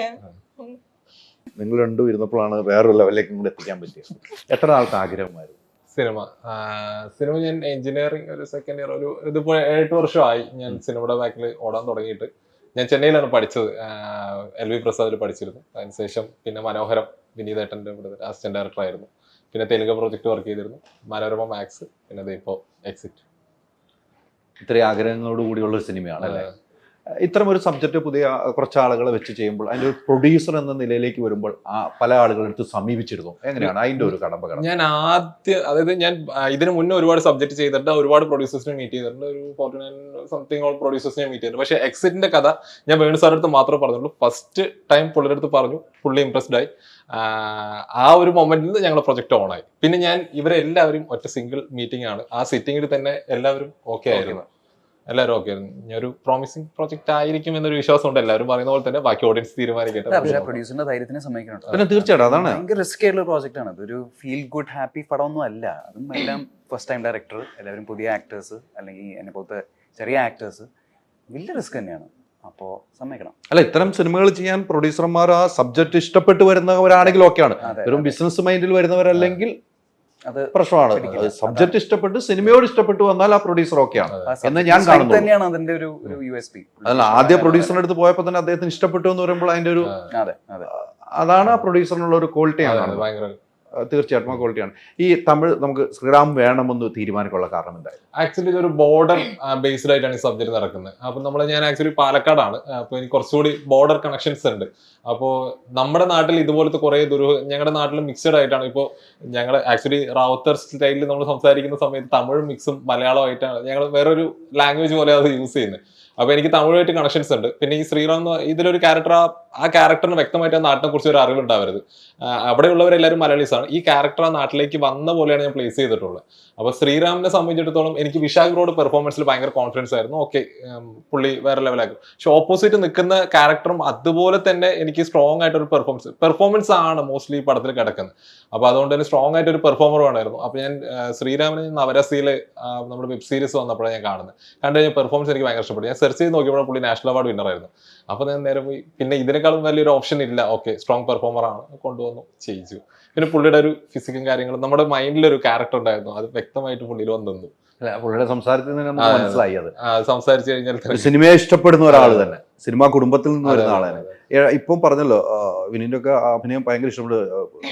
നിങ്ങൾ രണ്ടും ഇരുന്നപ്പോഴാണ് വേറൊരു ലെവലിലേക്ക് കൂടെ എത്തിക്കാൻ പറ്റിയത്. എത്ര ആൾക്ക് ആഗ്രഹമായിരുന്നു സിനിമ ഞാൻ എഞ്ചിനീയറിംഗ് ഒരു സെക്കൻഡ് ഇയർ, ഇതിപ്പോ 8 വർഷമായി ഞാൻ സിനിമയുടെ ബാക്കിൽ ഓടാൻ തുടങ്ങിയിട്ട്. ഞാൻ ചെന്നൈയിലാണ് പഠിച്ചത്, LV പ്രസാദിൽ പഠിച്ചിരുന്നു. അതിനുശേഷം പിന്നെ മനോഹരം, വിനീതേട്ടൻ്റെ ഇവിടെ അസിസ്റ്റന്റ് ഡയറക്ടർ ആയിരുന്നു. പിന്നെ തെലുങ്ക് പ്രോജക്റ്റ് വർക്ക് ചെയ്തിരുന്നു, മനോരമ മാക്സ്, പിന്നെ ഇപ്പോൾ എക്സിറ്റ്. ഇത്രയും ആഗ്രഹങ്ങളോട് കൂടിയുള്ള ഒരു സിനിമയാണ് അല്ലേ? ഇത്തരം ഒരു സബ്ജക്റ്റ് പുതിയ കുറച്ച് ആളുകളെ വെച്ച് ചെയ്യുമ്പോൾ അതിന്റെ ഒരു പ്രൊഡ്യൂസർ എന്ന നിലയിലേക്ക് വരുമ്പോൾ പല ആളുകളെടുത്ത് സമീപിച്ചിരുന്നു. എങ്ങനെയാണ് അതിന്റെ ഒരു കടമ്പ? ഞാൻ അതായത് ഞാൻ ഇതിന് മുന്നേ ഒരുപാട് സബ്ജക്ട് ചെയ്തിട്ടുണ്ട്, ഒരുപാട് പ്രൊഡ്യൂസേഴ്സിനെ മീറ്റ് ചെയ്തിട്ടുണ്ട്, ഒരു 49 സംതിങ് പ്രൊഡ്യൂസേഴ്സിനെ മീറ്റ് ചെയ്തിട്ടുണ്ട്. പക്ഷേ എക്സിറ്റിന്റെ കഥ ഞാൻ വേണു സാറിന്റെ അടുത്ത് മാത്രമേ പറഞ്ഞുള്ളൂ. ഫസ്റ്റ് ടൈം പുള്ളിയുടെ അടുത്ത് പറഞ്ഞു, പുള്ളി ഇംപ്രസ്ഡ് ആയി. ആ ഒരു മൊമെന്റിൽ ഞങ്ങളുടെ പ്രൊജക്ട് ഓൺ ആയി. പിന്നെ ഞാൻ ഇവരെല്ലാവരും ഒറ്റ സിംഗിൾ മീറ്റിംഗ് ആണ്, ആ സിറ്റിംഗിൽ തന്നെ എല്ലാവരും ഓക്കെ ആയിരുന്നു. എല്ലാവരും ഓക്കെ ആയിരുന്നു. ഞാൻ ഒരു പ്രോമിസിംഗ് പ്രൊജക്ട് ആയിരിക്കും എന്നൊരു വിശ്വാസം ഉണ്ട്. എല്ലാവരും പറയുന്ന പോലെ തന്നെ ബാക്കി ഓഡിയൻസ് തീരുമാനിക്കട്ടെ. പ്രൊഡ്യൂസറിന്റെ ധൈര്യത്തിന് സമ്മതിക്കണം. പിന്നെ തീർച്ചയായിട്ടും അതാണ് ഭയങ്കര റിസ്ക് ആയിട്ടുള്ള പ്രോജക്റ്റ് ആണ്. അതൊരു ഫീൽ ഗുഡ് ഹാപ്പി പടമൊന്നും അല്ല. അതും എല്ലാം ഫസ്റ്റ് ടൈം ഡയറക്ടർ, എല്ലാവരും പുതിയ ആക്ടേഴ്സ്, അല്ലെങ്കിൽ എന്നെ പോലത്തെ ചെറിയ ആക്ടേഴ്സ്, വലിയ റിസ്ക് തന്നെയാണ്. അപ്പോൾ സമ്മതിക്കണം. അല്ല, ഇത്തരം സിനിമകൾ ചെയ്യാൻ പ്രൊഡ്യൂസർമാർ ആ സബ്ജക്ട് ഇഷ്ടപ്പെട്ട് വരുന്നവരാണെങ്കിൽ ഓക്കെയാണ്. വെറും ബിസിനസ് മൈൻഡിൽ വരുന്നവരല്ലെങ്കിൽ അത് പ്രശ്നമാണ്. സബ്ജക്ട് ഇഷ്ടപ്പെട്ട് സിനിമയോട് ഇഷ്ടപ്പെട്ട് വന്നാൽ ആ പ്രൊഡ്യൂസർ ഓക്കെയാണ് എന്ന് ഞാൻ കാണുന്നു. തന്നെയാണ് അതിന്റെ ഒരു USP. അല്ല, ആദ്യ പ്രൊഡ്യൂസറിന്റെ അടുത്ത് പോയപ്പോൾ തന്നെ അദ്ദേഹത്തിന് ഇഷ്ടപ്പെട്ടു എന്ന് പറയുമ്പോൾ അതിന്റെ ഒരു അതാണ് ആ പ്രൊഡ്യൂസറിനുള്ള ഒരു ക്വാളിറ്റിയാണ്. തീർച്ചയായിട്ടും ആ ക്വാളിറ്റിയാണ്. ഈ തമിഴ് നമുക്ക് ശ്രീറാം വേണമെന്ന് തീരുമാനിക്കാനുള്ള കാരണം എന്തായാലും ആക്ച്വലി ഇതൊരു ബോർഡർ ബേസ്ഡ് ആയിട്ടാണ് ഈ സബ്ജക്ട് നടക്കുന്നത്. അപ്പൊ ഞാൻ ആക്ച്വലി പാലക്കാടാണ്, അപ്പൊ എനിക്ക് കുറച്ചുകൂടി ബോർഡർ കണക്ഷൻസ് ഉണ്ട്. അപ്പോൾ നമ്മുടെ നാട്ടിൽ ഇതുപോലത്തെ കുറെ ഞങ്ങളുടെ നാട്ടിൽ മിക്സഡ് ആയിട്ടാണ്. ഇപ്പോൾ ഞങ്ങൾ ആക്ച്വലി റാവുത്തർ സ്റ്റൈലിൽ നമ്മൾ സംസാരിക്കുന്ന സമയത്ത് തമിഴ് മിക്സും മലയാളമായിട്ടാണ് ഞങ്ങൾ വേറൊരു ലാംഗ്വേജ് പോലെ അത് യൂസ് ചെയ്യുന്നത്. അപ്പൊ എനിക്ക് തമിഴുമായിട്ട് കണക്ഷൻസ് ഉണ്ട്. പിന്നെ ഈ ശ്രീറാം ഇതിലൊരു ക്യാരക്ടർ, ആ ക്യാരക്ടറിന് വ്യക്തമായിട്ട് ആ നാട്ടിനെ കുറിച്ച് ഒരു അറിവുണ്ടാവരുത്. അവിടെയുള്ളവരെല്ലാവരും മലയാളീസാണ്. ഈ ക്യാരക്ടർ ആ നാട്ടിലേക്ക് വന്ന പോലെയാണ് ഞാൻ പ്ലേസ് ചെയ്തിട്ടുള്ളത്. അപ്പൊ ശ്രീറാമിനെ സംബന്ധിച്ചിടത്തോളം എനിക്ക് വിശാഖ് ബ്രോയുടെ പെർഫോമൻസിൽ ഭയങ്കര കോൺഫിഡൻസ് ആയിരുന്നു. ഓക്കെ, പുള്ളി വേറെ ലെവലാക്കും. പക്ഷെ ഓപ്പോസിറ്റ് നിൽക്കുന്ന ക്യാരക്ടറും അതുപോലെ തന്നെ എനിക്ക് സ്ട്രോങ് ആയിട്ടൊരു പെർഫോമൻസ് ആണ് മോസ്റ്റ്ലി ഈ പടത്തിൽ കിടക്കുന്നത്. അപ്പൊ അതുകൊണ്ട് തന്നെ സ്ട്രോങ് ആയിട്ടൊരു പെർഫോമർ വേണമായിരുന്നു. അപ്പൊ ഞാൻ ശ്രീറാമിനെ നവരസയില് നമ്മുടെ വെബ് സീരീസ് വന്നപ്പോഴാണ് ഞാൻ കാണുന്നത്. കണ്ടു കഴിഞ്ഞാൽ പെർഫോമൻസ് എനിക്ക് ഭയങ്കര ഇഷ്ടപ്പെട്ടു. ഞാൻ സെർച്ച് ചെയ്ത് നോക്കിയപ്പോൾ പുള്ളി നാഷണൽ അവാർഡ് വിന്നർ ആയിരുന്നു. അപ്പൊ ഞാൻ നേരെ പോയി, പിന്നെ ഇതിനേക്കാളും വലിയൊരു ഓപ്ഷൻ ഇല്ല, ഓക്കെ സ്ട്രോങ് പെർഫോമർ ആണ്, കൊണ്ടുവന്നു ചെയ്യിച്ചു. പിന്നെ പുള്ളിയുടെ ഒരു ഫിസിക്കൽ കാര്യങ്ങളും നമ്മുടെ മൈൻഡിലൊരു ക്യാരക്ടർ ഉണ്ടായിരുന്നു, അത് വ്യക്തമായിട്ട് പുള്ളിയിൽ വന്നു. അല്ല, പുള്ളിയുടെ സംസാരത്തിൽ നിന്ന് നമുക്ക് മനസ്സിലായി അത് സംസാരിച്ചു കഴിഞ്ഞാൽ സിനിമയെ ഇഷ്ടപ്പെടുന്ന ഒരാൾ തന്നെ, സിനിമാ കുടുംബത്തിൽ നിന്ന് വരുന്ന ആളാണ്. ഇപ്പം പറഞ്ഞല്ലോ വിനീന്റെ ഒക്കെ അഭിനയം ഭയങ്കര ഇഷ്ടപ്പെട്ടു.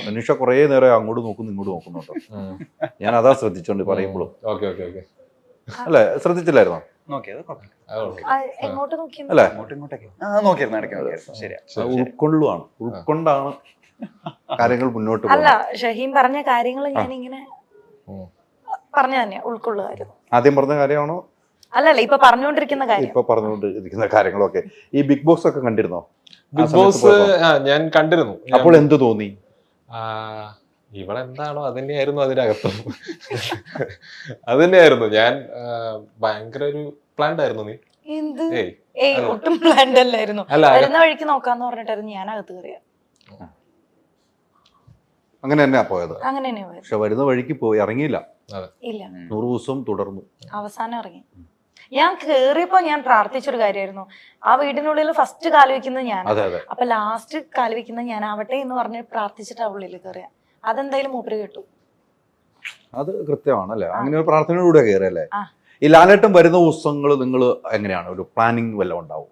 റനീഷ കുറേ നേരം അങ്ങോട്ട് നോക്കുന്നു ഇങ്ങോട്ട് നോക്കുന്നുണ്ടോ, ഞാൻ അതാ ശ്രദ്ധിച്ചോണ്ട് പറയുമ്പോഴും. ഓക്കെ ഓക്കെ ഓക്കെ അല്ലെ, ശ്രദ്ധിച്ചില്ലായിരുന്നോ? എങ്ങോട്ട് നോക്കി അല്ലെ, ഉൾക്കൊണ്ടാണ് കാര്യങ്ങൾ മുന്നോട്ട് അല്ല, ഷഹീം പറഞ്ഞ കാര്യങ്ങൾ ഞാനിങ്ങനെ പറഞ്ഞു തന്നെ ഉൾക്കൊള്ളുമായിരുന്നു. ആദ്യം പറഞ്ഞ കാര്യമാണോ? അല്ലല്ല, ഇപ്പൊ പറഞ്ഞുകൊണ്ടിരിക്കുന്ന കാര്യം. ഇപ്പൊ പറഞ്ഞുകൊണ്ടിരിക്കുന്ന കാര്യങ്ങളൊക്കെ. ഈ ബിഗ് ബോസ് ഒക്കെ കണ്ടിരുന്നോ? ബിഗ് ബോസ് ഞാൻ കണ്ടിരുന്നു. അപ്പോൾ എന്ത് തോന്നി? ഇവളെന്താണോ അതന്നെയായിരുന്നു അതിനകത്തും. അതന്നെയായിരുന്നു. ഞാൻ ഭയങ്കര ഒരു പ്ലാൻഡ് ആയിരുന്നു. നീ എന്ത്? ഒട്ടും പ്ലാൻഡ് അല്ലായിരുന്നു. വരുന്ന വഴിക്ക് നോക്കാന്ന് പറഞ്ഞിട്ടായിരുന്നു ഞാൻ അകത്ത് കയറിയ. അങ്ങനെ തന്നെയാ പോയത്. അങ്ങനെ തന്നെയാ പോയത്. പക്ഷെ വരുന്ന വഴിക്ക് പോയി ഇറങ്ങിയില്ല. ഇല്ല, 100 ദിവസം തുടർന്നു. അവസാനം ഇറങ്ങി. ഞാൻ കേറിയപ്പോ ഞാൻ പ്രാർത്ഥിച്ചൊരു കാര്യമായിരുന്നു, ആ വീടിനുള്ളിൽ ഫസ്റ്റ് കാല് വെക്കുന്നത് ഞാൻ, അപ്പൊ ലാസ്റ്റ് കാല് വെക്കുന്നത് ഞാൻ ആവട്ടെ എന്ന് പറഞ്ഞ് പ്രാർത്ഥിച്ചിട്ട് ആ ഉള്ളിൽ കയറിയ. അതെന്തായാലും മൂപ്പര് കേട്ടു. അത് കൃത്യമാണ് അല്ലേ? അങ്ങനെ ഒരു പ്രാർത്ഥനയോടെ കയറിയല്ലേ? ഈ ലാലേട്ടൻ വരുന്ന ദിവസങ്ങൾ നിങ്ങൾ എങ്ങനെയാണ്, ഒരു പ്ലാനിങ് വല്ലതും ഉണ്ടാവും?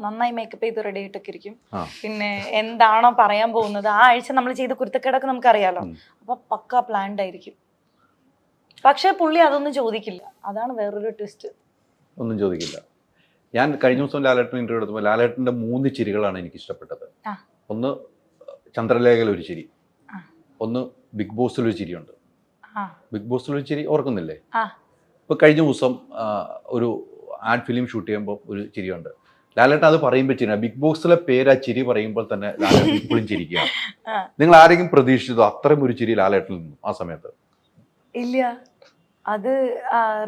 നന്നായി മേക്കപ്പ് ചെയ്ത് റെഡി ആയിട്ടൊക്കെ ഇരിക്കും. പിന്നെ എന്താണോ പറയാൻ പോകുന്നത് ആ ആഴ്ച നമ്മൾ ചെയ്ത കുരുത്തക്കേടൊക്കെ നമുക്കറിയാലോ, അപ്പൊ പക്ക പ്ലാൻഡ് ആയിരിക്കും. പക്ഷെ പുള്ളി അതൊന്നും ചോദിക്കില്ല, അതാണ് വേറൊരു ട്വിസ്റ്റ്. ഒന്നും ചോദിക്കില്ല. ഞാൻ കഴിഞ്ഞ ദിവസം ലാലേട്ടൻ ഇന്റർവ്യൂ എടുത്തപ്പോൾ ലാലേട്ടൻ്റെ 3 ചിരികളാണ് എനിക്ക് ഇഷ്ടപ്പെട്ടത്. ഒന്ന് ചന്ദ്രലേഖയിൽ ഒരു ചിരി, ഒന്ന് ബിഗ് ബോസിലൊരു ചിരിയുണ്ട്. ബിഗ് ബോസിലൊരു ചിരി ഓർക്കുന്നില്ലേ? ഇപ്പൊ കഴിഞ്ഞ ദിവസം ഒരു ആഡ് ഫിലിം ഷൂട്ട് ചെയ്യുമ്പോൾ ഒരു ചിരിയുണ്ട്. ലാലേട്ടൻ അത് പറയുമ്പോൾ ചിരി, ബിഗ് ബോസിലെ പേര് ആ ചിരി പറയുമ്പോൾ തന്നെ ലാലേട്ടൻ ഇപ്പോഴും ചിരിക്കുകയാണ്. നിങ്ങൾ ആരെങ്കിലും പ്രതീക്ഷിച്ചതോ അത്രയും ഒരു ചിരി ലാലേട്ടനിൽ നിന്നും ആ സമയത്ത്? ഇല്ല, അത്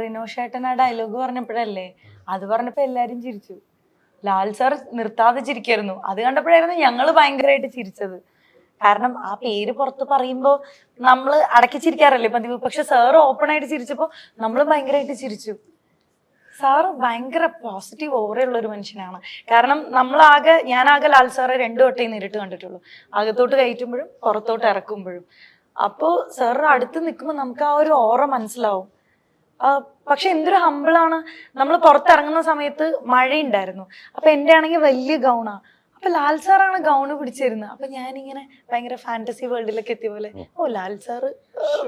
റിനോഷേട്ടൻ ആ ഡയലോഗ് പറഞ്ഞപ്പോഴല്ലേ, അത് പറഞ്ഞപ്പോ എല്ലാരും ചിരിച്ചു. ലാൽ സാർ നിർത്താതെ ചിരിക്കായിരുന്നു. അത് കണ്ടപ്പോഴായിരുന്നു ഞങ്ങള് ഭയങ്കരമായിട്ട് ചിരിച്ചത്. കാരണം ആ പേര് പുറത്ത് പറയുമ്പോൾ നമ്മൾ അടക്കി ചിരിക്കാറല്ലേ പതിവ്, പക്ഷെ സാറ് ഓപ്പൺ ആയിട്ട് ചിരിച്ചപ്പോൾ നമ്മൾ ഭയങ്കരമായിട്ട് ചിരിച്ചു. സാറ് ഭയങ്കര പോസിറ്റീവ് ഓവറുള്ള ഒരു മനുഷ്യനാണ്. കാരണം ഞാനാകെ ലാൽ സാറെ 2 വട്ടേ നേരിട്ട് കണ്ടിട്ടുള്ളൂ, അകത്തോട്ട് കയറ്റുമ്പോഴും പുറത്തോട്ട് ഇറക്കുമ്പോഴും. അപ്പോൾ സാറ് അടുത്ത് നിൽക്കുമ്പോൾ നമുക്ക് ആ ഒരു ഓറ മനസ്സിലാവും. പക്ഷെ എന്തൊരു ഹമ്പിളാണ്. നമ്മൾ പുറത്തിറങ്ങുന്ന സമയത്ത് മഴയുണ്ടായിരുന്നു, അപ്പൊ എൻ്റെ ആണെങ്കിൽ വലിയ ഗൗണാ, അപ്പൊ ലാൽ സാറാണ് ഗൗണ് പിടിച്ചിരുന്നത്. അപ്പൊ ഞാനിങ്ങനെ ഭയങ്കര ഫാന്റസി വേൾഡിലൊക്കെ എത്തിയ പോലെ, ഓ ലാൽ സാറ്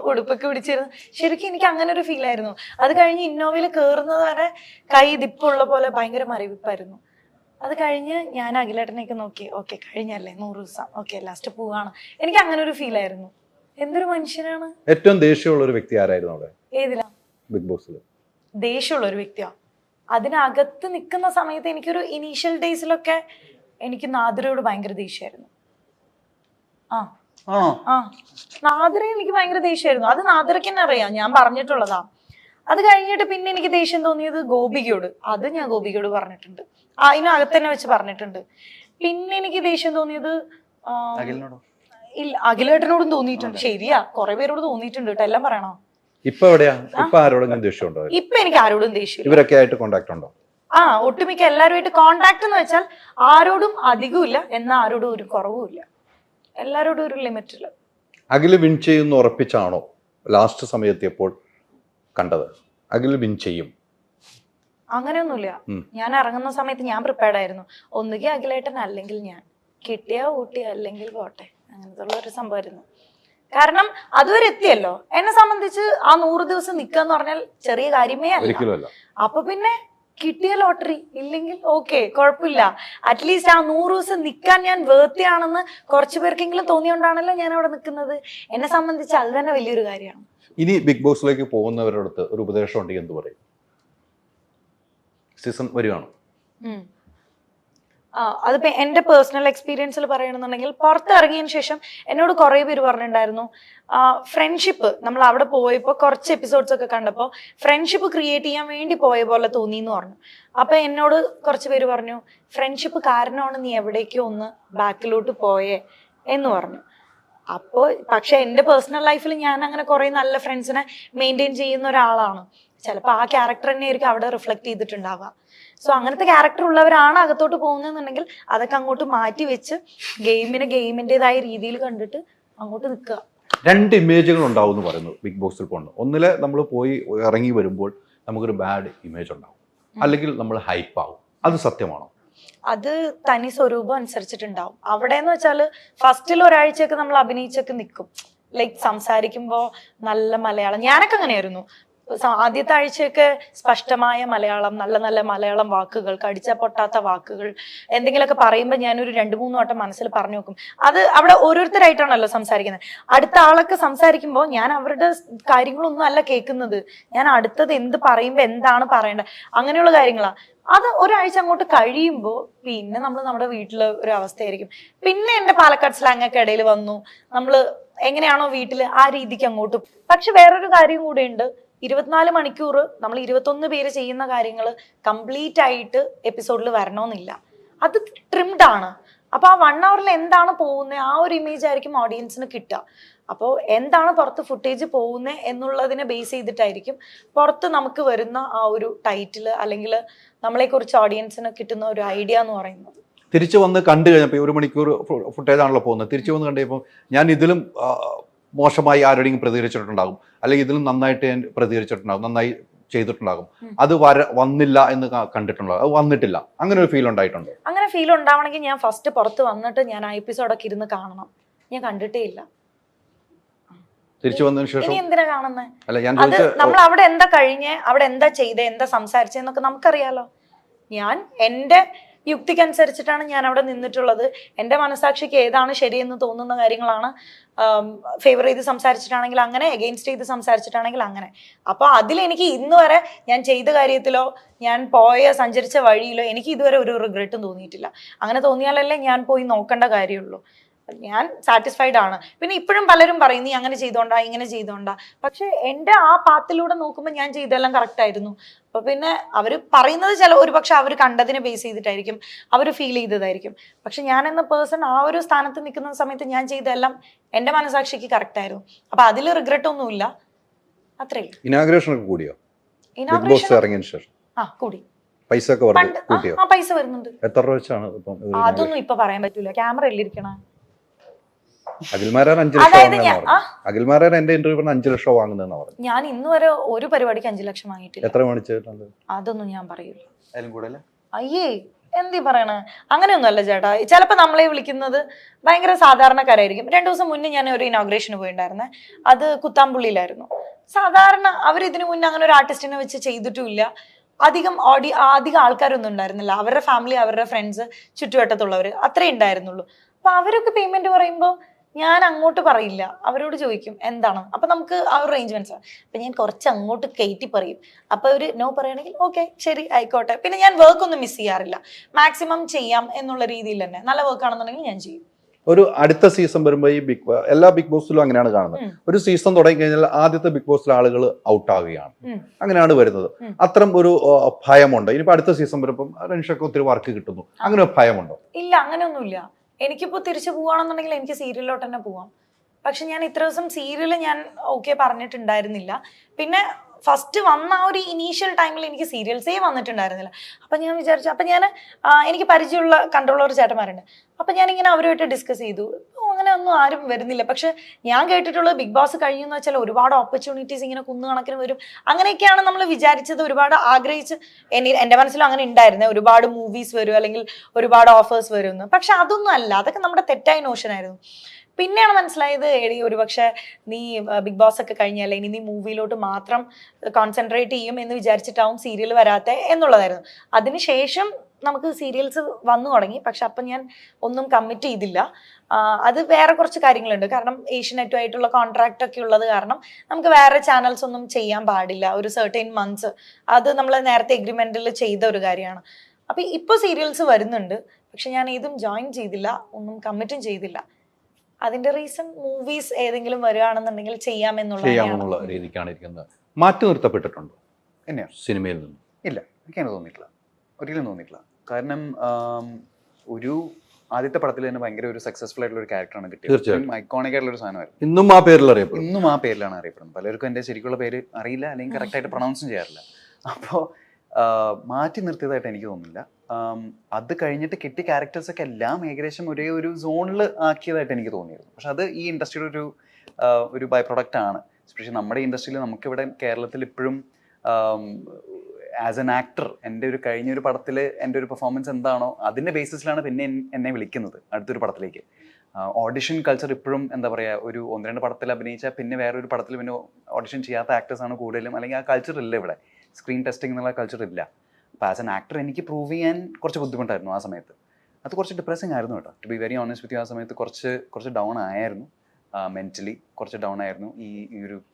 ഉടുപ്പൊക്കെ പിടിച്ചിരുന്നു. ശരിക്കും എനിക്ക് അങ്ങനെ ഒരു ഫീൽ ആയിരുന്നു. അത് കഴിഞ്ഞ് ഇന്നോവയിൽ കയറുന്നത് വരെ കൈ ദിപ്പുള്ള പോലെ ഭയങ്കര മരവിപ്പായിരുന്നു. അത് കഴിഞ്ഞ് ഞാൻ അഖിലേട്ടനെയൊക്കെ നോക്കി, ഓക്കെ കഴിഞ്ഞല്ലേ 100 ദിവസം, ഓക്കെ ലാസ്റ്റ് പോവാണ്. എനിക്ക് അങ്ങനെ ഒരു ഫീൽ ആയിരുന്നു. എന്തൊരു മനുഷ്യനാണ്. ഏറ്റവും ദേഷ്യമുള്ള ഒരു വ്യക്തി ആരായിരുന്നു അവിടെ ഏതിലാ? ബിഗ് ബോസിൽ. ദേഷ്യമുള്ള ഒരു വ്യക്തിയാ? അതിനകത്ത് നിൽക്കുന്ന സമയത്ത് എനിക്കൊരു ഇനീഷ്യൽ ഡേയ്സിലൊക്കെ എനിക്ക് നാദിറയോട് ഭയങ്കര ദേഷ്യമായിരുന്നു. നാദിറ എനിക്ക് ഭയങ്കര ദേഷ്യമായിരുന്നു. അത് നാദിറയ്ക്ക് തന്നെ അറിയാം, ഞാൻ പറഞ്ഞിട്ടുള്ളതാ. അത് കഴിഞ്ഞിട്ട് പിന്നെ എനിക്ക് ദേഷ്യം തോന്നിയത് ഗോപികയോട്. അത് ഞാൻ ഗോപികയോട് പറഞ്ഞിട്ടുണ്ട്, അതിനകത്ത് തന്നെ വെച്ച് പറഞ്ഞിട്ടുണ്ട്. പിന്നെ എനിക്ക് ദേഷ്യം തോന്നിയത് ഇല്ല, അഖിലേട്ടനോടും തോന്നിയിട്ടുണ്ട്. ശരിയാ, കുറെ പേരോട് തോന്നിയിട്ടുണ്ട് കേട്ടോ, എല്ലാം പറയണോ? ഇപ്പൊ എവിടെയാ? ഇപ്പൊ ആരോടെങ്കിലും ദേഷ്യമുണ്ടോ? ഇപ്പൊ എനിക്ക് ആരോടും ദേഷ്യം. ഇവരൊക്കെ ആയിട്ട് കോണ്ടാക്ട് ഉണ്ടോ? ഒട്ടുമിക്ക എല്ലാവരുമായിട്ട് കോണ്ടാക്ട് എന്ന് വെച്ചാൽ ആരോടും അധികമില്ല, എന്നാൽ ആരോടും ഒരു കുറവുമില്ല. എല്ലാരോടും ഒരു ലിമിറ്റില്. അഖില് വിൻ ചെയ്യുന്ന ഉറപ്പിച്ചാണോ ലാസ്റ്റ് സമയത്തിയപ്പോൾ കണ്ടത്? അഖില് വിൻ ചെയ്യും അങ്ങനെയൊന്നുമില്ല. ഞാൻ ഇറങ്ങുന്ന സമയത്ത് ഞാൻ പ്രിപ്പയർഡ് ആയിരുന്നു. ഒന്നുകിൽ അഖിലേട്ടൻ അല്ലെങ്കിൽ ഞാൻ, കിട്ടിയാ ഊട്ടി അല്ലെങ്കിൽ പോട്ടെ, അങ്ങനത്തെ ഉള്ള ഒരു സംഭവമായിരുന്നു. കാരണം അതുവരെ എത്തിയല്ലോ. എന്നെ സംബന്ധിച്ച് ആ 100 ദിവസം നിൽക്കാന്ന് പറഞ്ഞാൽ ചെറിയ കാര്യമേ അല്ല. അപ്പൊ പിന്നെ കിട്ടിയ ലോട്ടറി, ഇല്ലെങ്കിൽ ഓക്കെ കുഴപ്പമില്ല. അറ്റ്ലീസ്റ്റ് ആ 100 ദിവസം നിൽക്കാൻ ഞാൻ വേർത്തിയാണെന്ന് കുറച്ചു പേർക്കെങ്കിലും തോന്നിയോണ്ടാണല്ലോ ഞാൻ അവിടെ നിൽക്കുന്നത്. എന്നെ സംബന്ധിച്ച് അത് തന്നെ വലിയൊരു കാര്യമാണ്. ഇനി ബിഗ് ബോസിലേക്ക് പോകുന്നവരോടത്ത് ഒരു ഉപദേശം ഉണ്ടെങ്കിൽ എന്ത് പറയും? സീസൺ വരികയാണ്. അതിപ്പോ എന്റെ പേഴ്സണൽ എക്സ്പീരിയൻസിൽ പറയണമെന്നുണ്ടെങ്കിൽ, പുറത്തിറങ്ങിയതിന് ശേഷം എന്നോട് കുറെ പേര് പറഞ്ഞിട്ടുണ്ടായിരുന്നു, ഫ്രണ്ട്ഷിപ്പ് നമ്മൾ അവിടെ പോയപ്പോൾ കുറച്ച് എപ്പിസോഡ്സ് ഒക്കെ കണ്ടപ്പോൾ ഫ്രണ്ട്ഷിപ്പ് ക്രിയേറ്റ് ചെയ്യാൻ വേണ്ടി പോയ പോലെ തോന്നി എന്ന് പറഞ്ഞു. അപ്പൊ എന്നോട് കുറച്ച് പേര് പറഞ്ഞു, ഫ്രണ്ട്ഷിപ്പ് കാരണമാണ് നീ എവിടേക്കോ ഒന്ന് ബാക്കിലോട്ട് പോയേ എന്ന് പറഞ്ഞു. അപ്പോൾ പക്ഷെ എൻ്റെ പേഴ്സണൽ ലൈഫിൽ ഞാൻ അങ്ങനെ കുറെ നല്ല ഫ്രണ്ട്സിനെ മെയിൻറ്റെയിൻ ചെയ്യുന്ന ഒരാളാണ്. ചിലപ്പോൾ ആ ക്യാരക്ടർ തന്നെ ആയിരിക്കും അവിടെ റിഫ്ലക്ട് ചെയ്തിട്ടുണ്ടാവുക. സോ അങ്ങനത്തെ ക്യാരക്ടർ ഉള്ളവരാണ് അകത്തോട്ട് പോകുന്നതെന്നുണ്ടെങ്കിൽ അതൊക്കെ അങ്ങോട്ട് മാറ്റി വെച്ച് ഗെയിമിൻ്റെതായ രീതിയിൽ കണ്ടിട്ട് അങ്ങോട്ട് നിൽക്കുക. 2 ഇമേജുകൾ ഉണ്ടാവും എന്ന് പറയുന്നു ബിഗ് ബോസിൽ പോകുന്നത്. ഒന്നിലെ നമ്മൾ പോയി ഇറങ്ങി വരുമ്പോൾ നമുക്കൊരു ബാഡ് ഇമേജ് ഉണ്ടാവും, അല്ലെങ്കിൽ നമ്മൾ ഹൈപ്പാവും. അത് സത്യമാണോ? അത് തനി സ്വരൂപം അനുസരിച്ചിട്ടുണ്ടാവും. അവിടെ എന്ന് വെച്ചാൽ ഫസ്റ്റിൽ ഒരാഴ്ചയൊക്കെ നമ്മൾ അഭിനയിച്ചൊക്കെ നിൽക്കും. ലൈക്ക് സംസാരിക്കുമ്പോൾ നല്ല മലയാളം, ഞാനൊക്കെ അങ്ങനെയായിരുന്നു. ആദ്യത്തെ ആഴ്ചയൊക്കെ സ്പഷ്ടമായ മലയാളം, നല്ല നല്ല മലയാളം വാക്കുകൾ, കടിച്ച പൊട്ടാത്ത വാക്കുകൾ, എന്തെങ്കിലുമൊക്കെ പറയുമ്പോൾ ഞാനൊരു 2-3 വട്ടം മനസ്സിൽ പറഞ്ഞു നോക്കും. അത് അവിടെ ഓരോരുത്തരായിട്ടാണല്ലോ സംസാരിക്കുന്നത്. അടുത്ത ആളൊക്കെ സംസാരിക്കുമ്പോൾ ഞാൻ അവരുടെ കാര്യങ്ങളൊന്നും അല്ല കേൾക്കുന്നത്, ഞാൻ അടുത്തത് എന്ത് പറയുമ്പോൾ എന്താണ് പറയേണ്ടത്, അങ്ങനെയുള്ള കാര്യങ്ങളാണ്. അത് ഒരാഴ്ച അങ്ങോട്ട് കഴിയുമ്പോൾ പിന്നെ നമ്മൾ നമ്മുടെ വീട്ടിൽ ഒരു അവസ്ഥയായിരിക്കും. പിന്നെ എൻ്റെ പാലക്കാട് സ്ലാങ് ഒക്കെ ഇടയിൽ വന്നു. നമ്മൾ എങ്ങനെയാണോ വീട്ടിൽ ആ രീതിക്ക് അങ്ങോട്ട്. പക്ഷെ വേറൊരു കാര്യം കൂടെ ഉണ്ട്, 24 മണിക്കൂർ നമ്മൾ 21 പേര് ചെയ്യുന്ന കാര്യങ്ങൾ കംപ്ലീറ്റ് ആയിട്ട് എപ്പിസോഡിൽ വരണമെന്നില്ല. അത് ട്രിംഡ് ആണ്. അപ്പൊ ആ 1 hourൽ എന്താണ് പോകുന്നത് ആ ഒരു ഇമേജ് ആയിരിക്കും ഓഡിയൻസിന് കിട്ടുക. അപ്പോൾ എന്താണ് പുറത്ത് ഫുട്ടേജ് പോകുന്നത് എന്നുള്ളതിനെ ബേസ് ചെയ്തിട്ടായിരിക്കും പുറത്ത് നമുക്ക് വരുന്ന ആ ഒരു ടൈറ്റിൽ അല്ലെങ്കിൽ നമ്മളെക്കുറിച്ച് ഓഡിയൻസിന് കിട്ടുന്ന ഒരു ഐഡിയ എന്ന് പറയുന്നത്. തിരിച്ചു വന്ന് കണ്ടു കഴിഞ്ഞപ്പോൾ 1 മണിക്കൂർ ഫുട്ടേജ് ആണല്ലോ പോകുന്നത്. തിരിച്ചു വന്ന് കണ്ടപ്പോൾ ഞാൻ ഇതിലും മോശമായി ആരോടെങ്കിലും പ്രതികരിച്ചിട്ടുണ്ടാകും, അല്ലെങ്കിൽ ഇതിലും നന്നായിട്ട് ഞാൻ പ്രതികരിച്ചിട്ടുണ്ടാകും, നന്നായി ചെയ്തിട്ടുണ്ടാകും, അത് വന്നില്ല എന്ന് കണ്ടിട്ടുണ്ടോ? അത് വന്നിട്ടില്ല, അങ്ങനെ ഒരു ഫീൽ ഉണ്ടായിട്ടുണ്ടോ? അങ്ങനെ ഫീൽ ഉണ്ടാവണമെങ്കിൽ ഞാൻ ഫസ്റ്റ് പുറത്ത് വന്നിട്ട് ഞാൻ ആ എപ്പിസോഡൊക്കെ ഇരുന്ന് കാണണം. ഞാൻ കണ്ടിട്ടേ ഇല്ല. തിരിച്ചു വന്നതിന് ശേഷം ഇനി എന്തിനാ കാണുന്നത്? അല്ല, ഞാൻ അത് നമ്മൾ അവിടെ എന്താ കഴിഞ്ഞേ, അവിടെ എന്താ ചെയ്തേ, എന്താ സംസാരിച്ചെന്നൊക്കെ നമുക്കറിയാലോ. ഞാൻ എൻ്റെ യുക്തിക്കനുസരിച്ചിട്ടാണ് ഞാൻ അവിടെ നിന്നിട്ടുള്ളത്. എൻ്റെ മനസാക്ഷിക്ക് ഏതാണ് ശരിയെന്ന് തോന്നുന്ന കാര്യങ്ങളാണ് ഫേവർ ചെയ്ത് സംസാരിച്ചിട്ടാണെങ്കിൽ അങ്ങനെ, എഗെയിൻസ്റ്റ് ചെയ്ത് സംസാരിച്ചിട്ടാണെങ്കിൽ അങ്ങനെ. അപ്പോൾ അതിലെനിക്ക് ഇന്ന് വരെ ഞാൻ ചെയ്ത കാര്യത്തിലോ ഞാൻ സഞ്ചരിച്ച വഴിയിലോ എനിക്ക് ഇതുവരെ ഒരു റിഗ്രറ്റും തോന്നിയിട്ടില്ല. അങ്ങനെ തോന്നിയാലല്ലേ ഞാൻ പോയി നോക്കേണ്ട കാര്യമുള്ളൂ. ഞാൻ സാറ്റിസ്ഫൈഡ് ആണ്. പിന്നെ ഇപ്പോഴും പലരും പറയും നീ അങ്ങനെ ചെയ്തോണ്ടാ ഇങ്ങനെ ചെയ്തോണ്ടാ, പക്ഷെ എൻ്റെ ആ പാത്തിലൂടെ നോക്കുമ്പോൾ ഞാൻ ചെയ്തെല്ലാം കറക്റ്റ് ആയിരുന്നു. അപ്പൊ പിന്നെ അവർ പറയുന്നത് ഒരുപക്ഷെ അവർ കണ്ടതിനെ ബേസ് ചെയ്തിട്ടായിരിക്കും, അവർ ഫീൽ ചെയ്തതായിരിക്കും. പക്ഷെ ഞാൻ എന്ന പേഴ്സൺ ആ ഒരു സ്ഥാനത്ത് നിൽക്കുന്ന സമയത്ത് ഞാൻ ചെയ്തെല്ലാം എൻ്റെ മനസാക്ഷിക്ക് കറക്റ്റ് ആയിരുന്നു. അപ്പൊ അതിൽ റിഗ്രറ്റ് ഒന്നുമില്ല, അത്രേ. ഇനാഗ്രേഷൻ ഒക്കെ കൂടിയോ? ഇനാഗ്രേഷൻ ഇറങ്ങിയതിന് ശേഷം കൂടി. പൈസ ഒക്കെ കൂട്ടിയോ? ആ പൈസ വരുന്നുണ്ട്. എത്ര രൂപ വെച്ചാണ് ഇപ്പം? അതൊന്നും ഇപ്പൊ പറയാൻ പറ്റൂല, ക്യാമറ എല്ലിരിക്കണ. അഖിൽമാരാർ 5 ലക്ഷം അഖിൽമാരാർ എന്റെ ഇന്റർവ്യൂ പറഞ്ഞ 5 ലക്ഷം വാങ്ങുന്നതെന്ന് പറഞ്ഞു. ഞാൻ ഇന്ന് വരെ ഒരു പരിപാടിക്ക് 5 ലക്ഷം വാങ്ങിയിട്ടില്ല. എത്ര മേടിച്ചിട്ടുണ്ട്? അതൊന്നും ഞാൻ പറയൂല. അതിലും കൂടുതൽ അയ്യേ എന്തി പറയണേ, അങ്ങനെയൊന്നും അല്ല ചേട്ടാ. ചിലപ്പോൾ നമ്മളെ വിളിക്കുന്നത് ഭയങ്കര സാധാരണക്കാരായിരിക്കും. 2 ദിവസം മുന്നേ ഞാൻ ഒരു ഇനോഗ്രേഷന് പോയിട്ടുണ്ടായിരുന്നേ, അത് കുത്താമ്പുള്ളിയിലായിരുന്നു. സാധാരണ അവർ ഇതിനു മുന്നേ അങ്ങനെ ഒരു ആർട്ടിസ്റ്റിനെ വെച്ച് ചെയ്തിട്ടുമില്ല. അധികം ആൾക്കാരൊന്നും ഉണ്ടായിരുന്നില്ല. അവരുടെ ഫാമിലി, അവരുടെ ഫ്രണ്ട്സ്, ചുറ്റുവട്ടത്തുള്ളവർ അത്രേ ഉണ്ടായിരുന്നുള്ളൂ. അപ്പൊ അവരൊക്കെ പേയ്മെന്റ് പറയുമ്പോൾ ഞാൻ അങ്ങോട്ട് പറയില്ല, അവരോട് ചോദിക്കും എന്താണ്. അപ്പൊ നമുക്ക് ആ ഒരു റേഞ്ച് മനസ്സിലാവും. അപ്പൊ ഞാൻ കുറച്ച് അങ്ങോട്ട് കയറ്റി പറയും. അപ്പൊ ഒരു നോ പറയുകയാണെങ്കിൽ ഓക്കെ ശരി ആയിക്കോട്ടെ. പിന്നെ ഞാൻ വർക്ക് ഒന്നും മിസ് ചെയ്യാറില്ല, മാക്സിമം ചെയ്യാം എന്നുള്ള രീതിയിൽ തന്നെ. നല്ല വർക്ക് ആണെന്നുണ്ടെങ്കിൽ ഞാൻ ചെയ്യും. ഒരു അടുത്ത സീസൺ വരുമ്പോൾ ഈ എല്ലാ ബിഗ് ബോസിലും അങ്ങനെയാണ് കാണുന്നത്. ഒരു സീസൺ തുടങ്ങി കഴിഞ്ഞാൽ ആദ്യത്തെ ബിഗ് ബോസിലെ ആളുകൾ ഔട്ട് ആവുകയാണ്, അങ്ങനെയാണ് വരുന്നത്. അത്തരം ഒരു ഭയമുണ്ടോ? ഇനിയിപ്പോ അടുത്ത സീസൺ വരുമ്പോൾ റെനിഷയ്ക്ക് ഒത്തിരി വർക്ക് കിട്ടുന്നു, അങ്ങനെ ഭയമുണ്ടോ? ഇല്ല, അങ്ങനെയൊന്നുമില്ല. എനിക്കിപ്പോൾ തിരിച്ചു പോവുകയാണെന്നുണ്ടെങ്കിൽ എനിക്ക് സീരിയലിലോട്ട് തന്നെ പോവാം. പക്ഷെ ഞാൻ ഇത്ര ദിവസം സീരിയൽ ഞാൻ ഓക്കെ പറഞ്ഞിട്ടുണ്ടായിരുന്നില്ല. പിന്നെ ഫസ്റ്റ് വന്ന ആ ഒരു ഇനീഷ്യൽ ടൈമിൽ എനിക്ക് സീരിയൽസേ വന്നിട്ടുണ്ടായിരുന്നില്ല. അപ്പം ഞാൻ വിചാരിച്ചു, അപ്പം ഞാൻ എനിക്ക് പരിചയമുള്ള കൺട്രോളർ ചേട്ടന്മാരുണ്ട്, അപ്പം ഞാനിങ്ങനെ അവരുമായിട്ട് ഡിസ്കസ് ചെയ്തു. അങ്ങനെ ഒന്നും ആരും വരുന്നില്ല. പക്ഷെ ഞാൻ കേട്ടിട്ടുള്ളത് ബിഗ് ബോസ് കഴിയുമെന്ന് വെച്ചാൽ ഒരുപാട് ഓപ്പർച്യൂണിറ്റീസ് ഇങ്ങനെ കുന്നുകണക്കിന് വരും, അങ്ങനെയൊക്കെയാണ് നമ്മൾ വിചാരിച്ചത്. ഒരുപാട് ആഗ്രഹിച്ച് എൻ്റെ മനസ്സിലും അങ്ങനെ ഉണ്ടായിരുന്നേ, ഒരുപാട് മൂവീസ് വരും അല്ലെങ്കിൽ ഒരുപാട് ഓഫേഴ്സ് വരുമെന്ന്. പക്ഷെ അതൊന്നും അല്ല, അതൊക്കെ നമ്മുടെ തെറ്റായ നോഷനായിരുന്നു. പിന്നെയാണ് മനസ്സിലായത് ഒരുപക്ഷെ നീ ബിഗ് ബോസ് ഒക്കെ കഴിഞ്ഞല്ലേ, ഇനി നീ മൂവിയിലോട്ട് മാത്രം കോൺസെൻട്രേറ്റ് ചെയ്യും എന്ന് വിചാരിച്ചിട്ടാവും സീരിയൽ വരാത്തെ എന്നുള്ളതായിരുന്നു. അതിനുശേഷം നമുക്ക് സീരിയൽസ് വന്നു തുടങ്ങി. പക്ഷെ അപ്പം ഞാൻ ഒന്നും കമ്മിറ്റ് ചെയ്തില്ല. അത് വേറെ കുറച്ച് കാര്യങ്ങളുണ്ട്. കാരണം ഏഷ്യനെറ്റുമായിട്ടുള്ള കോൺട്രാക്റ്റ് ഒക്കെ ഉള്ളത് കാരണം നമുക്ക് വേറെ ചാനൽസ് ഒന്നും ചെയ്യാൻ പാടില്ല ഒരു സർട്ടൈൻ മന്ത്സ്. അത് നമ്മൾ നേരത്തെ എഗ്രിമെന്റിൽ ചെയ്ത ഒരു കാര്യമാണ്. അപ്പം ഇപ്പോൾ സീരിയൽസ് വരുന്നുണ്ട്, പക്ഷെ ഞാൻ ഇതും ജോയിൻ ചെയ്തില്ല, ഒന്നും കമ്മിറ്റും ചെയ്തില്ല. അതിന്റെ റീസൺ മൂവീസ് ഏതെങ്കിലും വരികയാണെന്നുണ്ടെങ്കിൽ ചെയ്യാമെന്നുള്ള രീതിക്കാണ് ഇരിക്കുന്നത്. മാറ്റി നിർത്തപ്പെട്ടിട്ടുണ്ടോ എന്നെയോ സിനിമയിൽ നിന്ന്? ഇല്ല, എനിക്കങ്ങനെ തോന്നിയിട്ടില്ല, ഒരിക്കലും തോന്നിയിട്ടില്ല. കാരണം ഒരു ആദ്യത്തെ പടത്തിൽ തന്നെ ഭയങ്കര ഒരു സക്സസ്ഫുൾ ആയിട്ടുള്ള ഒരു ക്യാരക്ടറാണ് കിട്ടിയത്. തീർച്ചയായും. ഐക്കോണിക് ആയിട്ടുള്ള ഒരു സാധനമായിരുന്നു. ഇന്നും ആ പേരിൽ അറിയപ്പെടും. ഇന്നും ആ പേരിലാണ് അറിയപ്പെടുന്നത്. പലർക്കും എൻ്റെ ശരിക്കുള്ള പേര് അറിയില്ല, അല്ലെങ്കിൽ കറക്റ്റായിട്ട് പ്രൊണൗൺസും ചെയ്യാറില്ല. അപ്പോൾ മാറ്റി നിർത്തിയതായിട്ട് എനിക്ക് തോന്നുന്നില്ല. അത് കഴിഞ്ഞിട്ട് കിട്ടിയ ക്യാരക്ടേഴ്സൊക്കെ എല്ലാം ഏകദേശം ഒരേ ഒരു സോണിൽ ആക്കിയതായിട്ട് എനിക്ക് തോന്നിയിരുന്നു. പക്ഷെ അത് ഈ ഇൻഡസ്ട്രിയുടെ ഒരു ബൈ പ്രൊഡക്റ്റ് ആണ്. എസ്പെഷ്യലി നമ്മുടെ ഇൻഡസ്ട്രിയിൽ നമുക്കിവിടെ കേരളത്തിൽ ഇപ്പോഴും ആസ് എൻ ആക്ടർ എൻ്റെ ഒരു കഴിഞ്ഞൊരു പടത്തിൽ എൻ്റെ ഒരു പെർഫോമൻസ് എന്താണോ അതിൻ്റെ ബേസിസിലാണ് പിന്നെ എന്നെ വിളിക്കുന്നത് അടുത്തൊരു പടത്തിലേക്ക്. ഓഡിഷൻ കൾച്ചർ ഇപ്പോഴും എന്താ പറയുക, ഒരു 1-2 പടത്തിൽ അഭിനയിച്ചാൽ പിന്നെ വേറൊരു പടത്തിൽ പിന്നെ ഓഡിഷൻ ചെയ്യാത്ത ആക്ടേഴ്സാണ് കൂടുതലും, അല്ലെങ്കിൽ ആ കൾച്ചർ ഇല്ല ഇവിടെ. സ്ക്രീൻ ടെസ്റ്റിംഗ് എന്നുള്ള കൾച്ചർ ഇല്ല. അപ്പോൾ ആസ് എൻ ആക്ടർ എനിക്ക് പ്രൂവ് ചെയ്യാൻ കുറച്ച് ബുദ്ധിമുട്ടായിരുന്നു ആ സമയത്ത്. അത് കുറച്ച് ഡിപ്രസിങ് ആയിരുന്നു കേട്ടോ, to be very honest with you. ആ സമയത്ത് കുറച്ച് ഡൗൺ ആയിരുന്നു, മെൻ്റലി കുറച്ച് ഡൗൺ ആയിരുന്നു. ഈ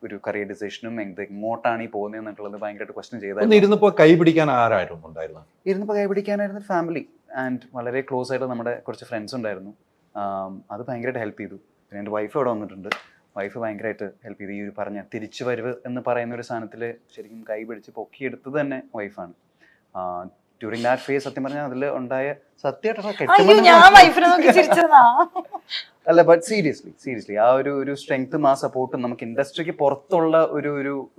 ഒരു കരിയർ ഡിസിഷനും എങ്ങോട്ടാണ് ഈ പോകുന്നതെന്നുള്ളത് ഭയങ്കരമായിട്ട് ക്വസ്റ്റ്യൻ ചെയ്തായിരുന്നു. ഇരുന്നപ്പോൾ കൈ പിടിക്കാൻ ആരായിരുന്നു ഉണ്ടായിരുന്നത്? ഇരുന്നപ്പോൾ കൈ പിടിക്കാനായിരുന്നു ഫാമിലി ആൻഡ് വളരെ ക്ലോസ് ആയിട്ട് നമ്മുടെ കുറച്ച് ഫ്രണ്ട്സ് ഉണ്ടായിരുന്നു. അത് ഭയങ്കരമായിട്ട് ഹെൽപ്പ് ചെയ്തു. പിന്നെ എൻ്റെ വൈഫ് ഇവിടെ വന്നിട്ടുണ്ട്. വൈഫ് ഭയങ്കരമായിട്ട് ഹെൽപ്പ് ചെയ്തു. ഈ ഒരു പറഞ്ഞ തിരിച്ചു വരവ് എന്ന് പറയുന്ന ഒരു സാധനത്തിൽ ശരിക്കും കൈ പിടിച്ച് പൊക്കിയെടുത്തത് തന്നെ വൈഫാണ്. ഡ്യൂറിങ് ദാറ്റ് ഫേസ് സത്യം പറഞ്ഞാൽ അതിൽ ഉണ്ടായ അല്ല, ബട്ട് സീരിയസ്ലി ആ ഒരു സ്ട്രെങ്ത്തും ആ സപ്പോർട്ടും നമുക്ക് ഇൻഡസ്ട്രിക്ക് പുറത്തുള്ള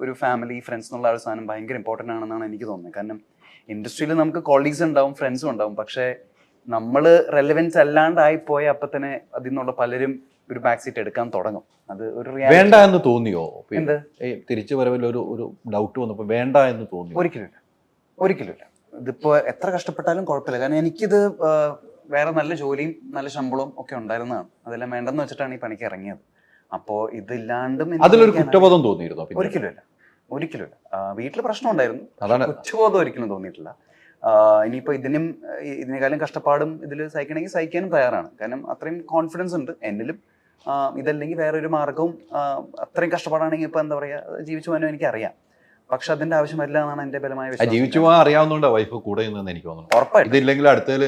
ഒരു ഫാമിലി ഫ്രണ്ട്സ് എന്നുള്ള ആ ഒരു സാധനം ഭയങ്കര ഇമ്പോർട്ടൻ്റ് ആണെന്നാണ് എനിക്ക് തോന്നുന്നത്. കാരണം ഇൻഡസ്ട്രിയിൽ നമുക്ക് കോളീഗ്സ് ഉണ്ടാവും, ഫ്രണ്ട്സും ഉണ്ടാവും, പക്ഷേ നമ്മൾ റെലവൻസ് അല്ലാണ്ടായിപ്പോയ അപ്പം തന്നെ അതിൽ നിന്നുള്ള പലരും ഒരു ബാക്ക് സീറ്റ് എടുക്കാൻ തുടങ്ങും. അത് ഒരു വേണ്ട എന്ന് തോന്നിയോ? എന്ത് തിരിച്ചു വരവിൽ ഒരു ഡൗട്ട് വന്നപ്പോൾ വേണ്ട എന്ന് തോന്നി? ഒരിക്കലുമില്ല. ഇതിപ്പോൾ എത്ര കഷ്ടപ്പെട്ടാലും കുഴപ്പമില്ല. കാരണം എനിക്കിത് വേറെ നല്ല ജോലിയും നല്ല ശമ്പളവും ഒക്കെ ഉണ്ടായിരുന്നതാണ്. അതെല്ലാം വേണ്ടെന്ന് വെച്ചിട്ടാണ് ഈ പണിക്ക് ഇറങ്ങിയത്. അപ്പോൾ ഇതില്ലാണ്ടും അതിലൊരു കുറ്റബോധം തോന്നിയിരുന്നോ? ഒരിക്കലുമില്ല. വീട്ടിൽ പ്രശ്നം ഉണ്ടായിരുന്നു, കുറ്റബോധം ഒരിക്കലും തോന്നിയിട്ടില്ല. ഇനിയിപ്പോൾ ഇതിനേക്കാളും കഷ്ടപ്പാടും ഇതിൽ സഹിക്കണമെങ്കിൽ സഹിക്കാനും തയ്യാറാണ്. കാരണം അത്രയും കോൺഫിഡൻസ് ഉണ്ട് എന്നിലും. ഇതല്ലെങ്കിൽ വേറൊരു മാർഗവും അത്രയും കഷ്ടപ്പാടാണെങ്കിൽ ഇപ്പോൾ എന്താ പറയുക, ജീവിച്ചു പോകാനും എനിക്കറിയാം. പക്ഷെ അതിന്റെ ആവശ്യമില്ല എന്നാണ് എന്റെ ബലമായ വിശ്വാസം. ജീവിച്ചു പോകാൻ അറിയാവുന്നതുകൊണ്ട് വൈഫ് കൂടെ നിന്ന് എനിക്ക് തോന്നുന്നു. ഉറപ്പായിട്ടും ഇതില്ലെങ്കിൽ അടുത്തതിൽ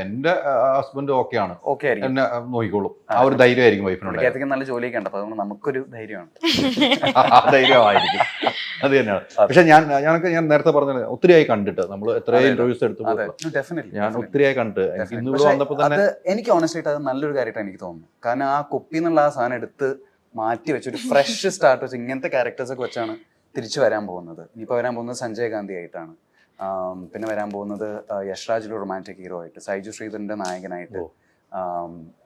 എന്റെ ഹസ്ബൻഡ് ഓക്കെയാണ്, എന്നെ നോക്കിക്കോളും. ആ ഒരു ധൈര്യമായിരിക്കും വൈഫിനോട്. നല്ല ജോലിയൊക്കെ ഉണ്ട്, അപ്പൊ അതുകൊണ്ട് നമുക്കൊരു ധൈര്യമാണ്. ധൈര്യമായിരിക്കും, അത് തന്നെയാണ്. പക്ഷെ ഞാൻ നേരത്തെ പറഞ്ഞത് ഒത്തിരിയായി കണ്ടിട്ട്, നമ്മൾ എത്രയോ ഇന്റർവ്യൂസ് എടുത്തു, ഞാൻ ഒത്തിരിയായി കണ്ടിട്ട് ഇന്ന് വന്നപ്പോ തന്നെ എനിക്ക് ഓണസ്റ്റ്ലി അത് നല്ലൊരു കാര്യമായിട്ട് എനിക്ക് തോന്നുന്നു. കാരണം ആ കുപ്പി എന്നുള്ള ആ സാധനം എടുത്ത് മാറ്റി വെച്ച് ഒരു ഫ്രഷ് സ്റ്റാർട്ട് വെച്ച് ഇങ്ങനത്തെ ക്യാരക്ടേഴ്സ് ഒക്കെ വെച്ചാണ് തിരിച്ചു വരാൻ പോകുന്നത്. ഇനിയിപ്പോൾ വരാൻ പോകുന്നത് സഞ്ജയ് ഗാന്ധി ആയിട്ടാണ്. പിന്നെ വരാൻ പോകുന്നത് യഷ്രാജിൽ റൊമാൻറ്റിക് ഹീറോ ആയിട്ട്, സൈജു ശ്രീധറിന്റെ നായകനായിട്ട്.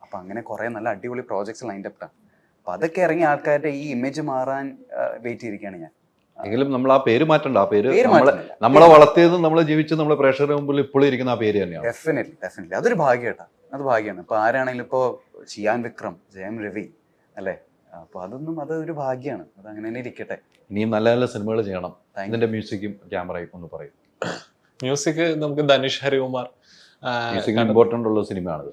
അപ്പം അങ്ങനെ കുറേ നല്ല അടിപൊളി പ്രോജക്ട്സ് ലൈൻഡ് അപ്പ് ആണ്. അപ്പം അതൊക്കെ ഇറങ്ങിയ ആൾക്കാരുടെ ഈ ഇമേജ് മാറാൻ വെയിറ്റ് ചെയ്തിരിക്കുകയാണ് ഞാൻ. എങ്കിലും നമ്മൾ ആ പേര് മാറ്റണ്ട. ആ പേര് നമ്മളെ വളർത്തിയതും നമ്മളെ ജീവിച്ചതും നമ്മളെ പ്രേക്ഷകരുടെ മുമ്പിൽ ഇപ്പോഴും ഇരിക്കുന്ന ആ പേര് തന്നെയാണ്. ഡെഫിനറ്റ്ലി അതൊരു ഭാഗ്യമായിട്ടാണ്, അത് ഭാഗ്യമാണ്. ഇപ്പോൾ ആരാണെങ്കിലും ഇപ്പോൾ ചിയാൻ വിക്രം, ജയം രവി അല്ലേ, അപ്പോൾ അതൊരു ഭാഗ്യമാണ്. അത് അങ്ങനെ തന്നെ ഇരിക്കട്ടെ. ഇനിയും നല്ല നല്ല സിനിമകൾ ചെയ്യണം. ഇതിന്റെ മ്യൂസിക്കും ക്യാമറയും ഒന്ന് പറയും. മ്യൂസിക് നമുക്ക് ധനുഷ് ഹരികുമാർ. മ്യൂസിക് ഇമ്പോർട്ടൻ്റ് ഉള്ള സിനിമയാണത്.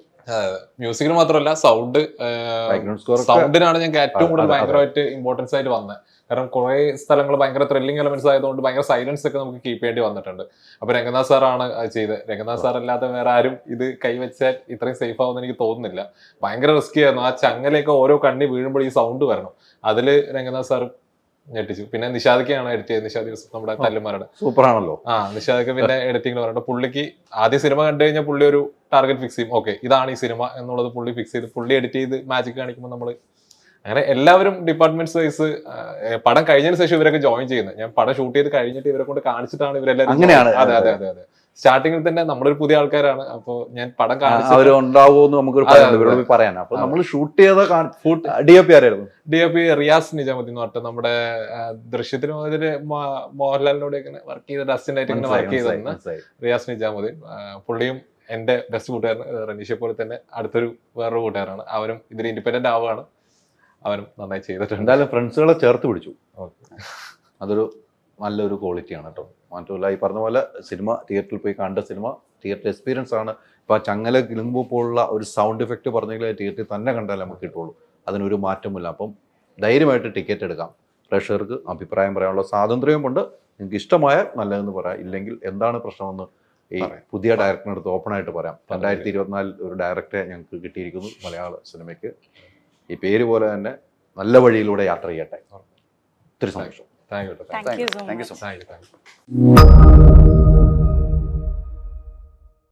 മ്യൂസിക്കിന് മാത്രമല്ല സൗണ്ടിനാണ് ഞങ്ങൾക്ക് ഏറ്റവും കൂടുതൽ ഭയങ്കരമായിട്ട് ഇമ്പോർട്ടൻസ് ആയിട്ട് വന്നത്. കാരണം കുറെ സ്ഥലങ്ങൾ ഭയങ്കര ത്രില്ലിംഗ് എലമെന്റ്സ് ആയതുകൊണ്ട് ഭയങ്കര സൈലൻസ് ഒക്കെ നമുക്ക് കീപ്പ് ചെയ്യേണ്ടി വന്നിട്ടുണ്ട്. അപ്പൊ രംഗനാഥ് സാറാണ് അത് ചെയ്തത്. രംഗനാഥ് സാർ അല്ലാതെ വേറെ ആരും ഇത് കൈവച്ചാൽ ഇത്രയും സേഫ് ആവുമെന്ന് എനിക്ക് തോന്നുന്നില്ല. ഭയങ്കര റിസ്കി ആയിരുന്നു. ആ ചങ്ങലയൊക്കെ ഓരോ കണ്ണി വീഴുമ്പോൾ ഈ സൗണ്ട് വരണം. അതില് രംഗനാഥ് സാർ ഞെട്ടിച്ചു. പിന്നെ നിഷാദിക്കാണ് എഡിറ്റ് ചെയ്തത്. നിഷാദ് യൂസഫ് നമ്മുടെ തല്ലുമാരുടെ സൂപ്പറാണല്ലോ. നിഷാദൊക്കെ പിന്നെ എഡിറ്റിംഗ് പറഞ്ഞിട്ട് പുള്ളിക്ക് ആദ്യം സിനിമ കണ്ടു കഴിഞ്ഞാൽ പുള്ളി ഒരു ടാർഗറ്റ് ഫിക്സ് ചെയ്യും. ഓക്കെ, ഇതാണ് ഈ സിനിമ എന്നുള്ളത് പുള്ളി ഫിക്സ് ചെയ്ത് പുള്ളി എഡിറ്റ് ചെയ്ത് മാജിക് കാണിക്കുമ്പോൾ നമ്മൾ അങ്ങനെ എല്ലാവരും ഡിപ്പാർട്ട്മെന്റ്സ് വൈസ് പടം കഴിഞ്ഞതിന് ശേഷം ഇവരൊക്കെ ജോയിൻ ചെയ്യുന്നത്. ഞാൻ പടം ഷൂട്ട് ചെയ്ത് കഴിഞ്ഞിട്ട് ഇവരെ കൊണ്ട് കാണിച്ചിട്ടാണ് ഇവരെല്ലാവരും. അങ്ങനെയാണ്. അതെ. സ്റ്റാർട്ടിങ്ങിൽ തന്നെ നമ്മളൊരു പുതിയ ആൾക്കാരാണ്. അപ്പൊ ഞാൻ പടം ഉണ്ടാവുമെന്ന് നമുക്കൊരു പറയാൻ. അപ്പൊ നമ്മൾ ഷൂട്ട് ചെയ്ത DOP റിയാസ് നിജാമുദ്ദീൻ എന്ന് പറഞ്ഞിട്ട് നമ്മുടെ ദൃശ്യത്തിന് മോഹൻലാലിനോട് ഇങ്ങനെ വർക്ക് ചെയ്ത അസിസ്റ്റന്റ് ഇങ്ങനെ വർക്ക് ചെയ്തെന്ന് റിയാസ് നിജാമുദ്ദീൻ. പുള്ളിയും എന്റെ ബെസ്റ്റ് കൂട്ടുകാരൻ, റനീഷെ പോലെ തന്നെ അടുത്തൊരു വേറൊരു കൂട്ടുകാരാണ്. അവരും ഇതിൽ ഇൻഡിപെൻഡന്റ് ആവുകയാണ്. അവരും നന്നായി ചെയ്തിട്ടുണ്ട്. എന്തായാലും ഫ്രണ്ട്സുകളെ ചേർത്ത് പിടിച്ചു. അതൊരു നല്ലൊരു ക്വാളിറ്റിയാണ് കേട്ടോ. മാത്രമല്ല ഈ പറഞ്ഞ പോലെ സിനിമ തിയേറ്ററിൽ പോയി കണ്ട സിനിമ തിയേറ്റർ എക്സ്പീരിയൻസ് ആണ്. ഇപ്പോൾ ആ ചങ്ങല കിളുമ്പോ പോലുള്ള ഒരു സൗണ്ട് എഫക്റ്റ് പറഞ്ഞെങ്കിൽ തിയേറ്ററിൽ തന്നെ കണ്ടാലേ നമുക്ക് കിട്ടുള്ളൂ. അതിനൊരു മാറ്റമില്ല. അപ്പം ധൈര്യമായിട്ട് ടിക്കറ്റ് എടുക്കാം. പ്രേക്ഷകർക്ക് അഭിപ്രായം പറയാനുള്ള സ്വാതന്ത്ര്യമുണ്ട്. നിങ്ങൾക്ക് ഇഷ്ടമായാൽ നല്ലതെന്ന് പറയാം, ഇല്ലെങ്കിൽ എന്താണ് പ്രശ്നമെന്ന് ഈ പുതിയ ഡയറക്ടറിൻ്റെ അടുത്ത് ഓപ്പണായിട്ട് പറയാം. 2024 ഒരു ഡയറക്ടറെ ഞങ്ങൾക്ക് കിട്ടിയിരിക്കുന്നു മലയാള സിനിമയ്ക്ക്. ഈ പേര് പോലെ തന്നെ നല്ല വഴിയിലൂടെ യാത്ര ചെയ്യട്ടെ. ഒത്തിരി സന്തോഷം. Thank you. Thank you so much.